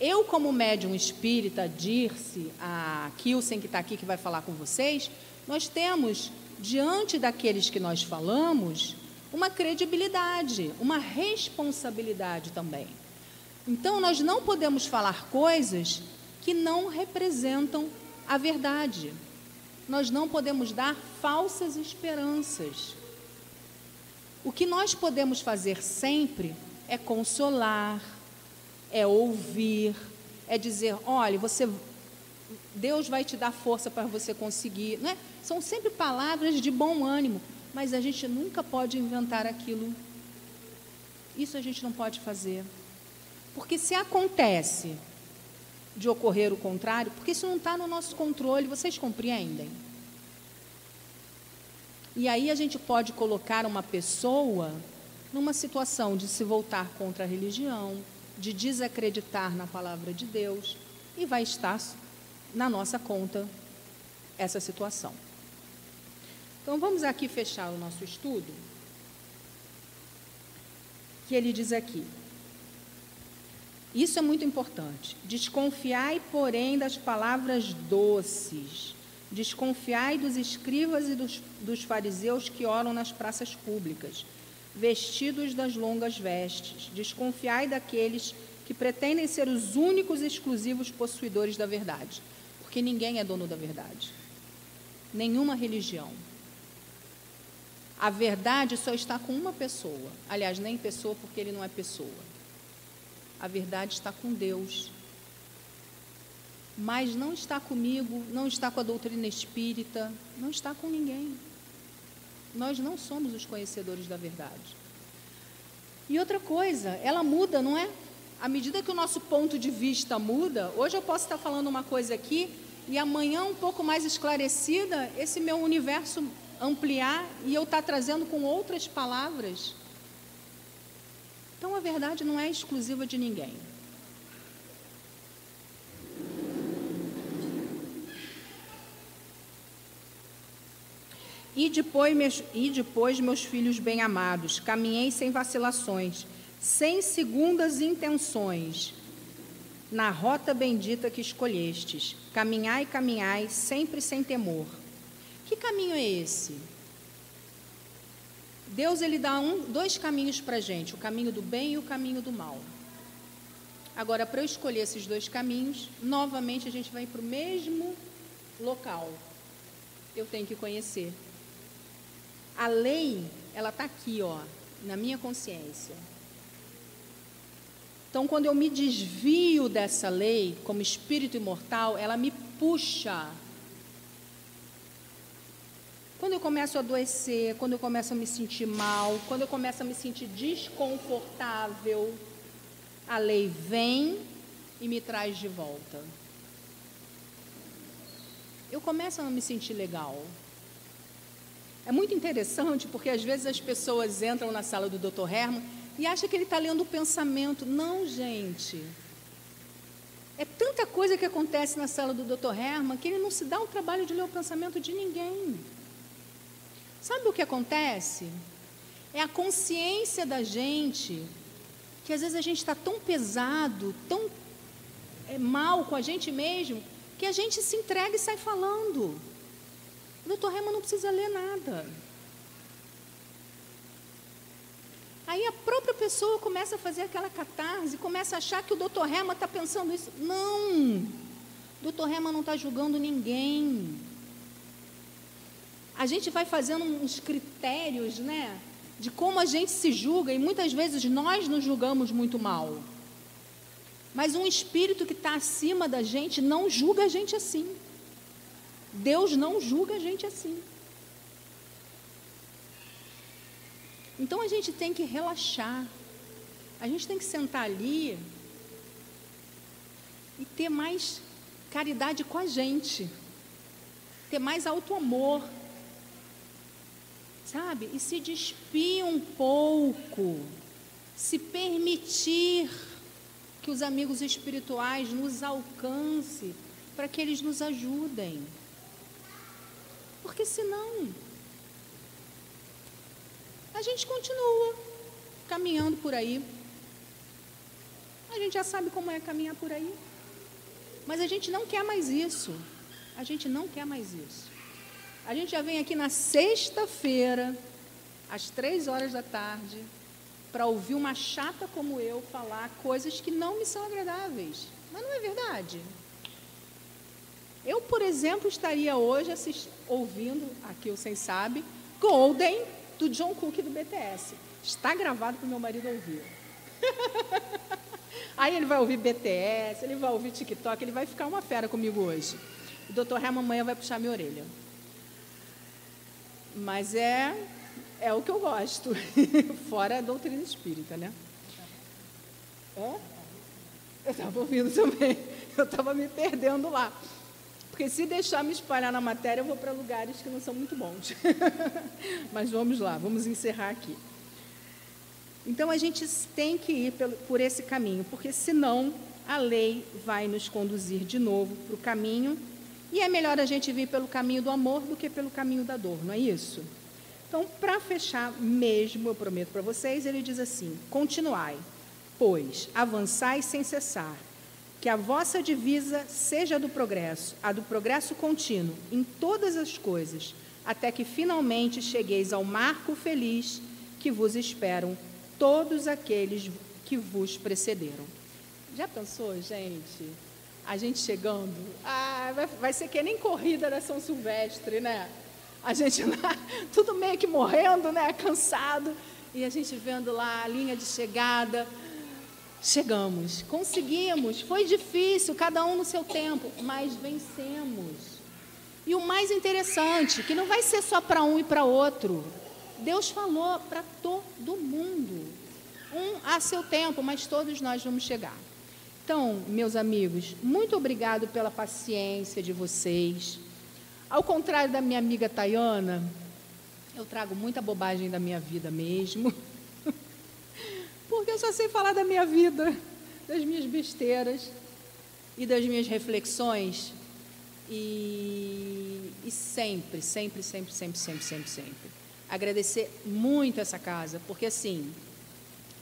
Eu, como médium espírita, Dirce, a Kilsen, que está aqui, que vai falar com vocês, nós temos, diante daqueles que nós falamos, uma credibilidade, uma responsabilidade também. Então, nós não podemos falar coisas que não representam a verdade. Nós não podemos dar falsas esperanças. O que nós podemos fazer sempre é consolar, é ouvir, é dizer, olha, Deus vai te dar força para você conseguir. Não é? São sempre palavras de bom ânimo, mas a gente nunca pode inventar aquilo. Isso a gente não pode fazer. Porque se acontece de ocorrer o contrário, porque isso não está no nosso controle, vocês compreendem? E aí a gente pode colocar uma pessoa numa situação de se voltar contra a religião, de desacreditar na palavra de Deus, e vai estar na nossa conta essa situação. Então, vamos aqui fechar o nosso estudo, que ele diz aqui. Isso é muito importante. Desconfiai, porém, das palavras doces. Desconfiai dos escribas e dos fariseus que oram nas praças públicas, vestidos das longas vestes. Desconfiai daqueles que pretendem ser os únicos e exclusivos possuidores da verdade, porque ninguém é dono da verdade. Nenhuma religião. A verdade só está com uma pessoa. Aliás, nem pessoa, porque ele não é pessoa. A verdade está com Deus. Mas não está comigo, não está com a doutrina espírita, não está com ninguém. Nós não somos os conhecedores da verdade. E outra coisa, ela muda, não é? À medida que o nosso ponto de vista muda, hoje eu posso estar falando uma coisa aqui e amanhã, um pouco mais esclarecida, esse meu universo ampliar e eu estar trazendo com outras palavras. Então, a verdade não é exclusiva de ninguém. E depois, meus filhos bem-amados, caminhei sem vacilações, sem segundas intenções, na rota bendita que escolhestes. Caminhai, caminhai, sempre sem temor. Que caminho é esse? Deus, ele dá dois caminhos para a gente, o caminho do bem e o caminho do mal. Agora, para eu escolher esses dois caminhos, novamente a gente vai para o mesmo local. Eu tenho que conhecer. A lei, ela está aqui, ó, na minha consciência. Então, quando eu me desvio dessa lei, como espírito imortal, ela me puxa. Quando eu começo a adoecer, quando eu começo a me sentir mal, quando eu começo a me sentir desconfortável, a lei vem e me traz de volta. Eu começo a não me sentir legal. É muito interessante, porque às vezes as pessoas entram na sala do Dr. Herman e acham que ele está lendo o pensamento. Não, gente. É tanta coisa que acontece na sala do Dr. Herman que ele não se dá o trabalho de ler o pensamento de ninguém. Sabe o que acontece? É a consciência da gente, que às vezes a gente está tão pesado, tão mal com a gente mesmo, que a gente se entrega e sai falando. O Dr. Herman não precisa ler nada. Aí a própria pessoa começa a fazer aquela catarse, começa a achar que o Dr. Herman está pensando isso. Não! O Dr. Herman não está julgando ninguém. a gente vai fazendo uns critérios, né, de como a gente se julga, e muitas vezes nós nos julgamos muito mal. Mas um espírito que está acima da gente não julga a gente assim. Deus não julga a gente assim. Então a gente tem que relaxar. A gente tem que sentar ali e ter mais caridade com a gente. Ter mais auto-amor. Sabe? E se despir um pouco. Se permitir que os amigos espirituais nos alcancem para que eles nos ajudem. Porque senão a gente continua caminhando por aí. A gente já sabe como é caminhar por aí. Mas a gente não quer mais isso. A gente não quer mais isso. A gente já vem aqui na sexta-feira, às 3h da tarde, para ouvir uma chata como eu falar coisas que não me são agradáveis. Mas não é verdade. Eu, por exemplo, estaria hoje ouvindo, aqui o Sem Sabe, Golden, do John Cook do BTS. Está gravado para o meu marido ouvir. Aí ele vai ouvir BTS, ele vai ouvir TikTok, ele vai ficar uma fera comigo hoje. O Dr. Herman amanhã vai puxar minha orelha. Mas é o que eu gosto. Fora a doutrina espírita, né? Eu estava ouvindo também. Eu estava me perdendo lá. Porque se deixar me espalhar na matéria, eu vou para lugares que não são muito bons. Mas vamos lá, vamos encerrar aqui. Então, a gente tem que ir por esse caminho, porque senão a lei vai nos conduzir de novo para o caminho, e é melhor a gente vir pelo caminho do amor do que pelo caminho da dor, não é isso? Então, para fechar mesmo, eu prometo para vocês, ele diz assim: continuai, pois avançai sem cessar, que a vossa divisa seja a do progresso contínuo em todas as coisas, até que finalmente chegueis ao marco feliz que vos esperam todos aqueles que vos precederam. Já pensou, gente? A gente chegando, vai ser que nem corrida da São Silvestre, né? A gente lá, tudo meio que morrendo, né? Cansado, e a gente vendo lá a linha de chegada. Chegamos, conseguimos, foi difícil, cada um no seu tempo, mas vencemos. E o mais interessante, que não vai ser só para um e para outro. Deus falou para todo mundo, um a seu tempo, mas todos nós vamos chegar. Então, meus amigos, muito obrigado pela paciência de vocês. Ao contrário da minha amiga Tayana, eu trago muita bobagem da minha vida mesmo, porque eu só sei falar da minha vida, das minhas besteiras e das minhas reflexões, e sempre agradecer muito essa casa, porque assim,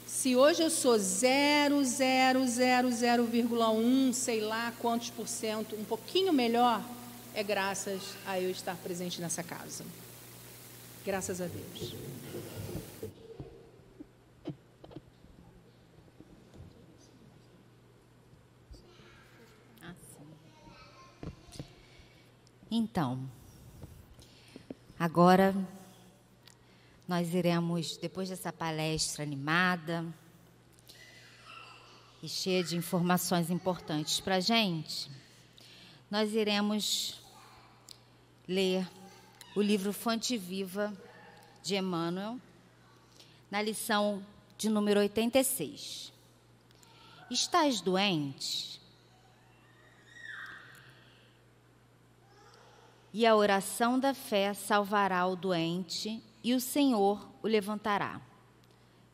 se hoje eu sou 0,001, sei lá quantos por cento, um pouquinho melhor, é graças a eu estar presente nessa casa. Graças a Deus. Então, agora nós iremos, depois dessa palestra animada e cheia de informações importantes para a gente, nós iremos ler o livro Fonte Viva de Emmanuel, na lição de número 86. Estás doente? E a oração da fé salvará o doente e o Senhor o levantará.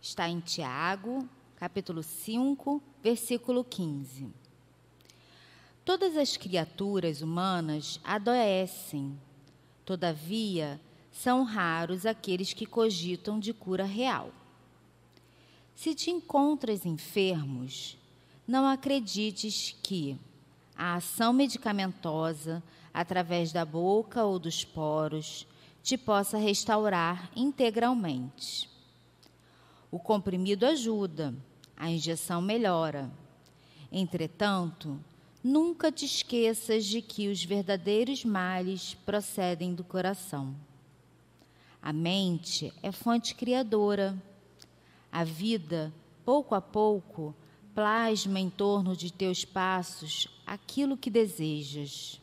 Está em Tiago, capítulo 5, versículo 15. Todas as criaturas humanas adoecem, todavia, são raros aqueles que cogitam de cura real. Se te encontras enfermos, não acredites que a ação medicamentosa, através da boca ou dos poros, te possa restaurar integralmente. O comprimido ajuda, a injeção melhora. Entretanto, nunca te esqueças de que os verdadeiros males procedem do coração. A mente é fonte criadora. A vida, pouco a pouco, plasma em torno de teus passos aquilo que desejas.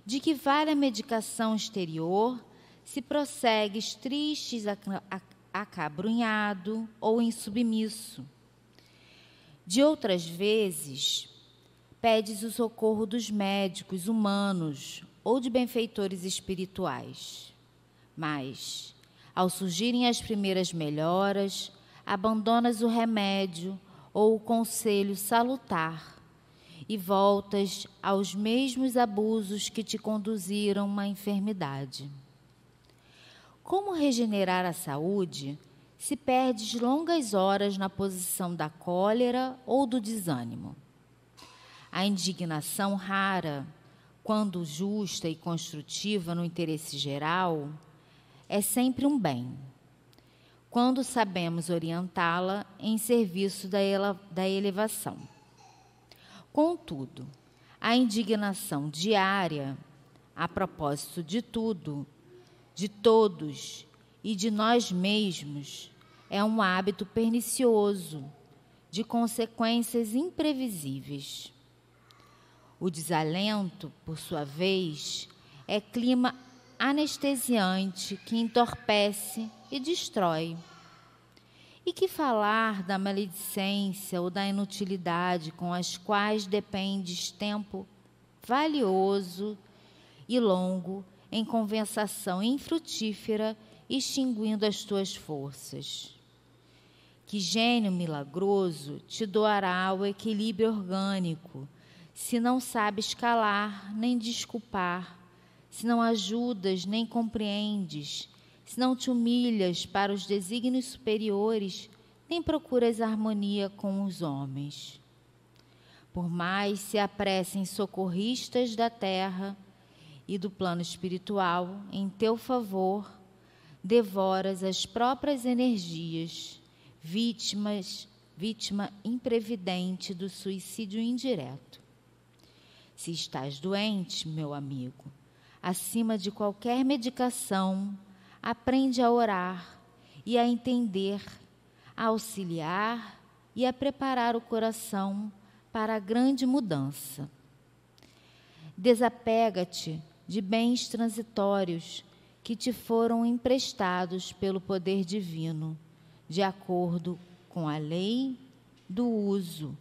De que vale a medicação exterior se prossegues tristes, acabrunhado ou insubmisso? De outras vezes, pedes o socorro dos médicos humanos ou de benfeitores espirituais. Mas, ao surgirem as primeiras melhoras, abandonas o remédio ou o conselho salutar e voltas aos mesmos abusos que te conduziram à enfermidade. Como regenerar a saúde se perdes longas horas na posição da cólera ou do desânimo? A indignação rara, quando justa e construtiva no interesse geral, é sempre um bem, quando sabemos orientá-la em serviço da elevação. Contudo, a indignação diária, a propósito de tudo, de todos e de nós mesmos, é um hábito pernicioso, de consequências imprevisíveis. O desalento, por sua vez, é clima anestesiante que entorpece e destrói. E que falar da maledicência ou da inutilidade com as quais dependes tempo valioso e longo em conversação infrutífera, extinguindo as tuas forças? Que gênio milagroso te doará o equilíbrio orgânico, se não sabes calar nem desculpar, se não ajudas nem compreendes, se não te humilhas para os desígnios superiores, nem procuras harmonia com os homens? Por mais se apressem socorristas da terra e do plano espiritual em teu favor, devoras as próprias energias, vítima imprevidente do suicídio indireto. Se estás doente, meu amigo, acima de qualquer medicação, aprende a orar e a entender, a auxiliar e a preparar o coração para a grande mudança. Desapega-te de bens transitórios que te foram emprestados pelo poder divino, de acordo com a lei do uso,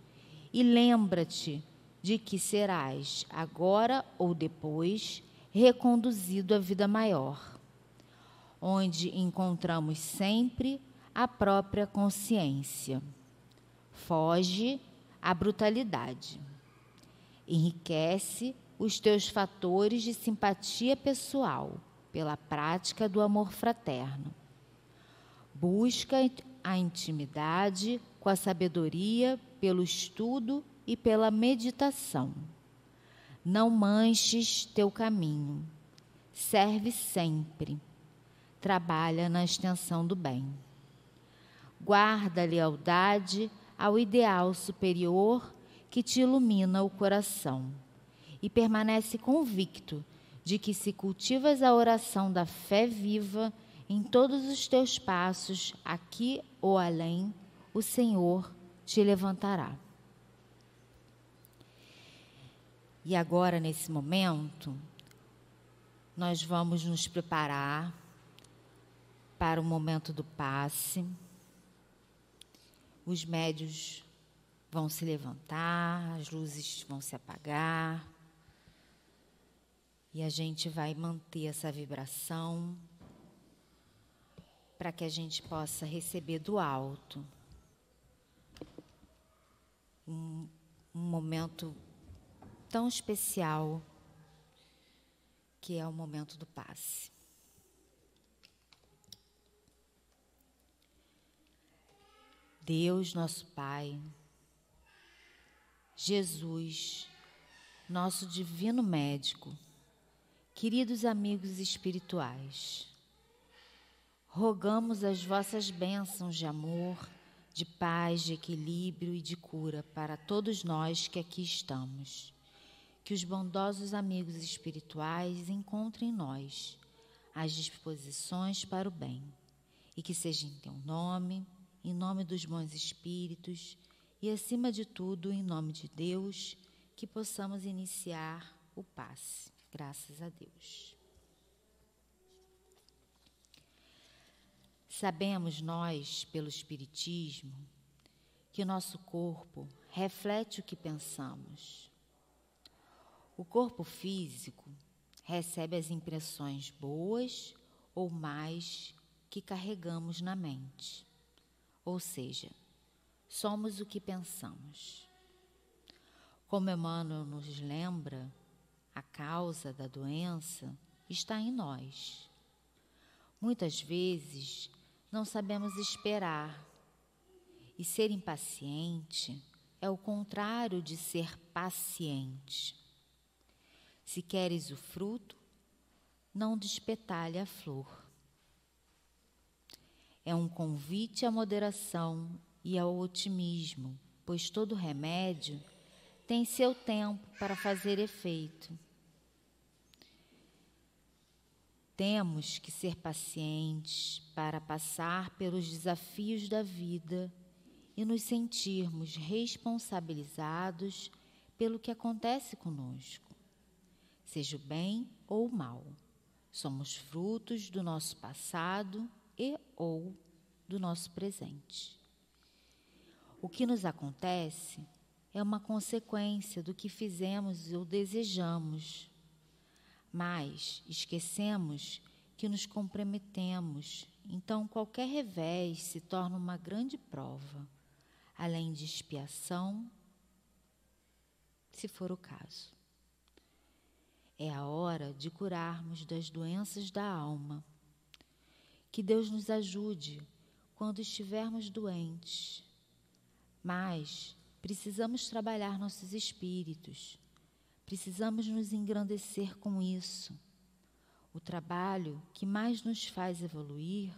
e lembra-te de que serás, agora ou depois, reconduzido à vida maior, onde encontramos sempre a própria consciência. Foge à brutalidade. Enriquece os teus fatores de simpatia pessoal pela prática do amor fraterno. Busca a intimidade com a sabedoria pelo estudo e pela meditação. Não manches teu caminho. Serve sempre. Trabalha na extensão do bem. Guarda a lealdade ao ideal superior que te ilumina o coração e permanece convicto de que, se cultivas a oração da fé viva em todos os teus passos, aqui ou além, o Senhor te levantará. E agora, nesse momento, nós vamos nos preparar para o momento do passe. Os médios vão se levantar, as luzes vão se apagar, e a gente vai manter essa vibração para que a gente possa receber do alto um momento tão especial que é o momento do passe. Deus, nosso Pai, Jesus, nosso divino médico, queridos amigos espirituais, rogamos as vossas bênçãos de amor, de paz, de equilíbrio e de cura para todos nós que aqui estamos. Que os bondosos amigos espirituais encontrem em nós as disposições para o bem, e que seja em teu nome, em nome dos bons espíritos e, acima de tudo, em nome de Deus, que possamos iniciar o passe. Graças a Deus. Sabemos nós, pelo Espiritismo, que o nosso corpo reflete o que pensamos. O corpo físico recebe as impressões boas ou más que carregamos na mente. Ou seja, somos o que pensamos. Como Emmanuel nos lembra, a causa da doença está em nós. Muitas vezes não sabemos esperar, e ser impaciente é o contrário de ser paciente. Se queres o fruto, não despetalhe a flor. É um convite à moderação e ao otimismo, pois todo remédio tem seu tempo para fazer efeito. Temos que ser pacientes para passar pelos desafios da vida e nos sentirmos responsabilizados pelo que acontece conosco, seja o bem ou o mal. Somos frutos do nosso passado e ou do nosso presente. O que nos acontece é uma consequência do que fizemos ou desejamos, mas esquecemos que nos comprometemos, então qualquer revés se torna uma grande prova, além de expiação, se for o caso. É a hora de curarmos das doenças da alma. Que Deus nos ajude quando estivermos doentes, mas precisamos trabalhar nossos espíritos, precisamos nos engrandecer com isso. O trabalho que mais nos faz evoluir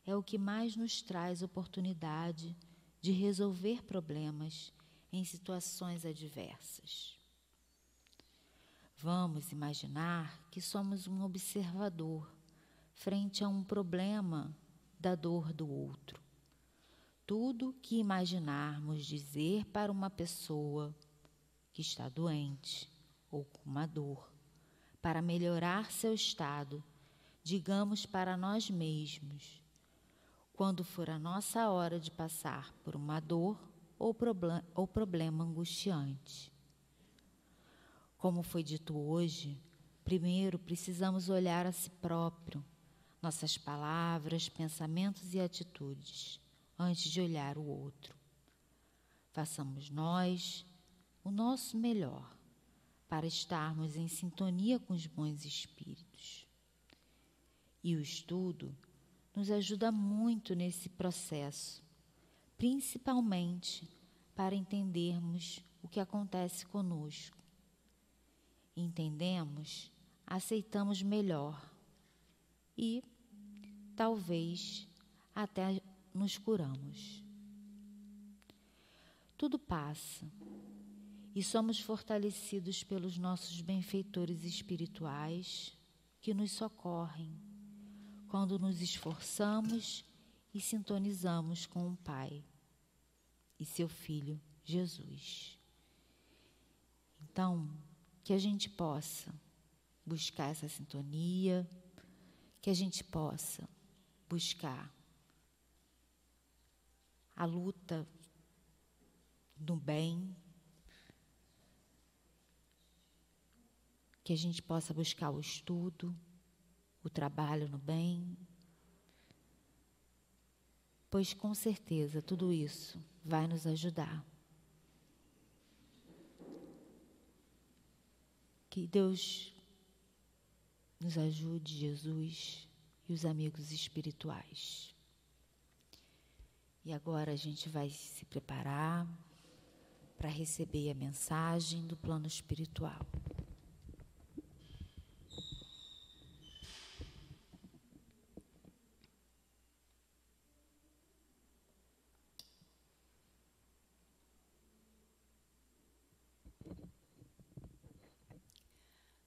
é o que mais nos traz oportunidade de resolver problemas em situações adversas. Vamos imaginar que somos um observador frente a um problema da dor do outro. Tudo que imaginarmos dizer para uma pessoa que está doente ou com uma dor, para melhorar seu estado, digamos para nós mesmos, quando for a nossa hora de passar por uma dor ou problema angustiante. Como foi dito hoje, primeiro precisamos olhar a si próprio, nossas palavras, pensamentos e atitudes, antes de olhar o outro. Façamos nós o nosso melhor para estarmos em sintonia com os bons espíritos. E o estudo nos ajuda muito nesse processo, principalmente para entendermos o que acontece conosco. Entendemos, aceitamos melhor e, talvez, até nos curamos. Tudo passa e somos fortalecidos pelos nossos benfeitores espirituais que nos socorrem quando nos esforçamos e sintonizamos com o Pai e seu Filho Jesus. Então, que a gente possa buscar essa sintonia, que a gente possa buscar a luta do bem, que a gente possa buscar o estudo, o trabalho no bem, pois com certeza tudo isso vai nos ajudar. Que Deus nos ajude, Jesus e os amigos espirituais. E agora a gente vai se preparar para receber a mensagem do plano espiritual.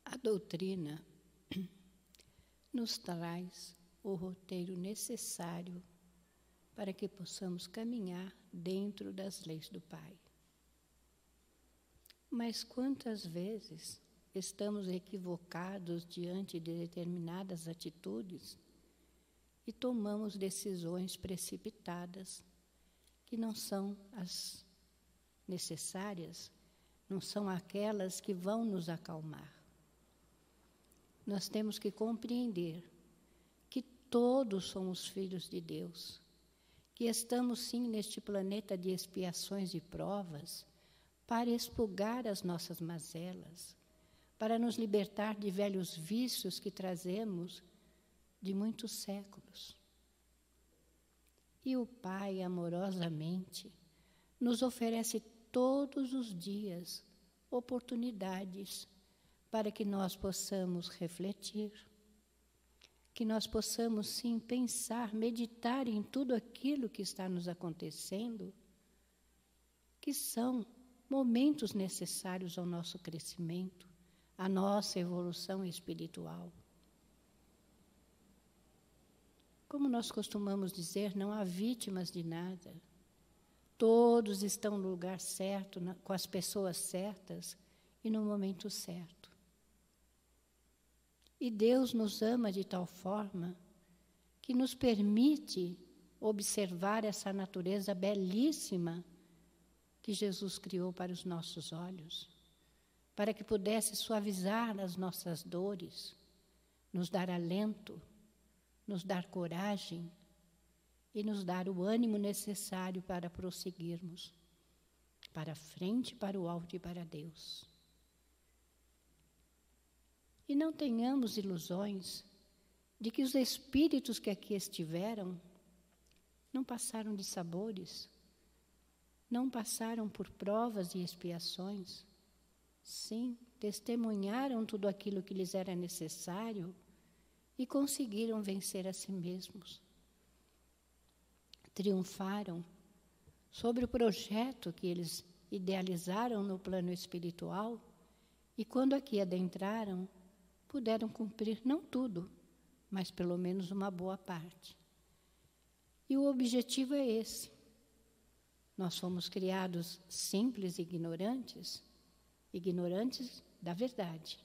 A doutrina nos traz o roteiro necessário para que possamos caminhar dentro das leis do Pai. Mas quantas vezes estamos equivocados diante de determinadas atitudes e tomamos decisões precipitadas que não são as necessárias, não são aquelas que vão nos acalmar. Nós temos que compreender que todos somos filhos de Deus, que estamos sim neste planeta de expiações e provas para expurgar as nossas mazelas, para nos libertar de velhos vícios que trazemos de muitos séculos. E o Pai, amorosamente, nos oferece todos os dias oportunidades para que nós possamos refletir, que nós possamos, sim, pensar, meditar em tudo aquilo que está nos acontecendo, que são momentos necessários ao nosso crescimento, à nossa evolução espiritual. Como nós costumamos dizer, não há vítimas de nada. Todos estão no lugar certo, com as pessoas certas e no momento certo. E Deus nos ama de tal forma que nos permite observar essa natureza belíssima que Jesus criou para os nossos olhos, para que pudesse suavizar as nossas dores, nos dar alento, nos dar coragem e nos dar o ânimo necessário para prosseguirmos para frente, para o alto e para Deus. E não tenhamos ilusões de que os espíritos que aqui estiveram não passaram de sabores, não passaram por provas e expiações. Sim, testemunharam tudo aquilo que lhes era necessário e conseguiram vencer a si mesmos. Triunfaram sobre o projeto que eles idealizaram no plano espiritual e, quando aqui adentraram, puderam cumprir não tudo, mas pelo menos uma boa parte. E o objetivo é esse. Nós fomos criados simples e ignorantes da verdade,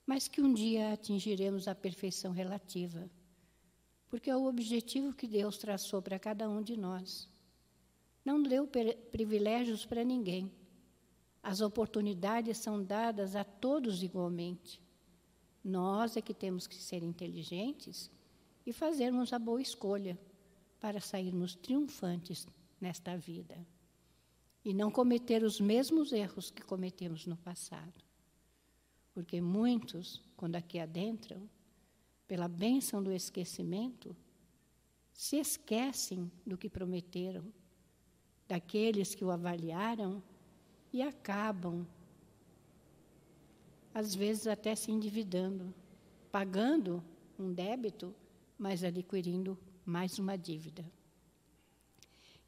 mas que um dia atingiremos a perfeição relativa, porque é o objetivo que Deus traçou para cada um de nós. Não deu privilégios para ninguém. As oportunidades são dadas a todos igualmente. Nós é que temos que ser inteligentes e fazermos a boa escolha para sairmos triunfantes nesta vida e não cometer os mesmos erros que cometemos no passado. Porque muitos, quando aqui adentram, pela bênção do esquecimento, se esquecem do que prometeram, daqueles que o avaliaram e acabam, às vezes até se endividando, pagando um débito, mas adquirindo mais uma dívida.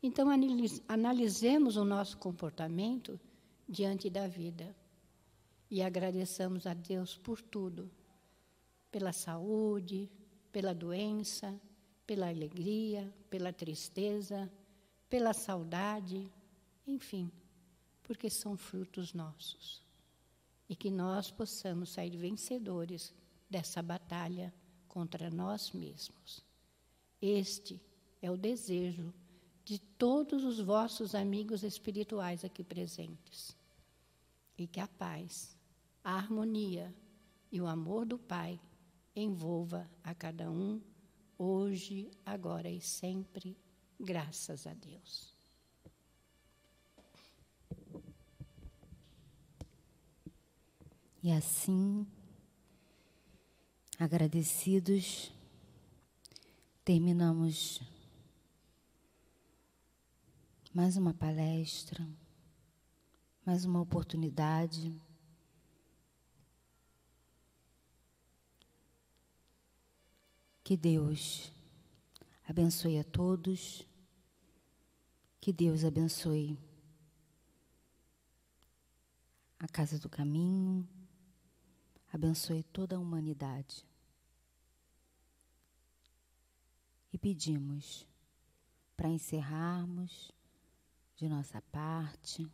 Então, analisemos o nosso comportamento diante da vida e agradeçamos a Deus por tudo, pela saúde, pela doença, pela alegria, pela tristeza, pela saudade, enfim, porque são frutos nossos. E que nós possamos sair vencedores dessa batalha contra nós mesmos. Este é o desejo de todos os vossos amigos espirituais aqui presentes. E que a paz, a harmonia e o amor do Pai envolva a cada um, hoje, agora e sempre, graças a Deus. E assim, agradecidos, terminamos mais uma palestra, mais uma oportunidade. Que Deus abençoe a todos, que Deus abençoe a Casa do Caminho, abençoe toda a humanidade. e pedimos para encerrarmos de nossa parte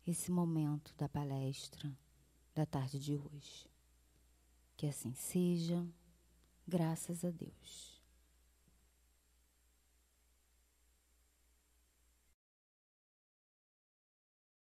esse momento da palestra da tarde de hoje. Que assim seja, graças a Deus.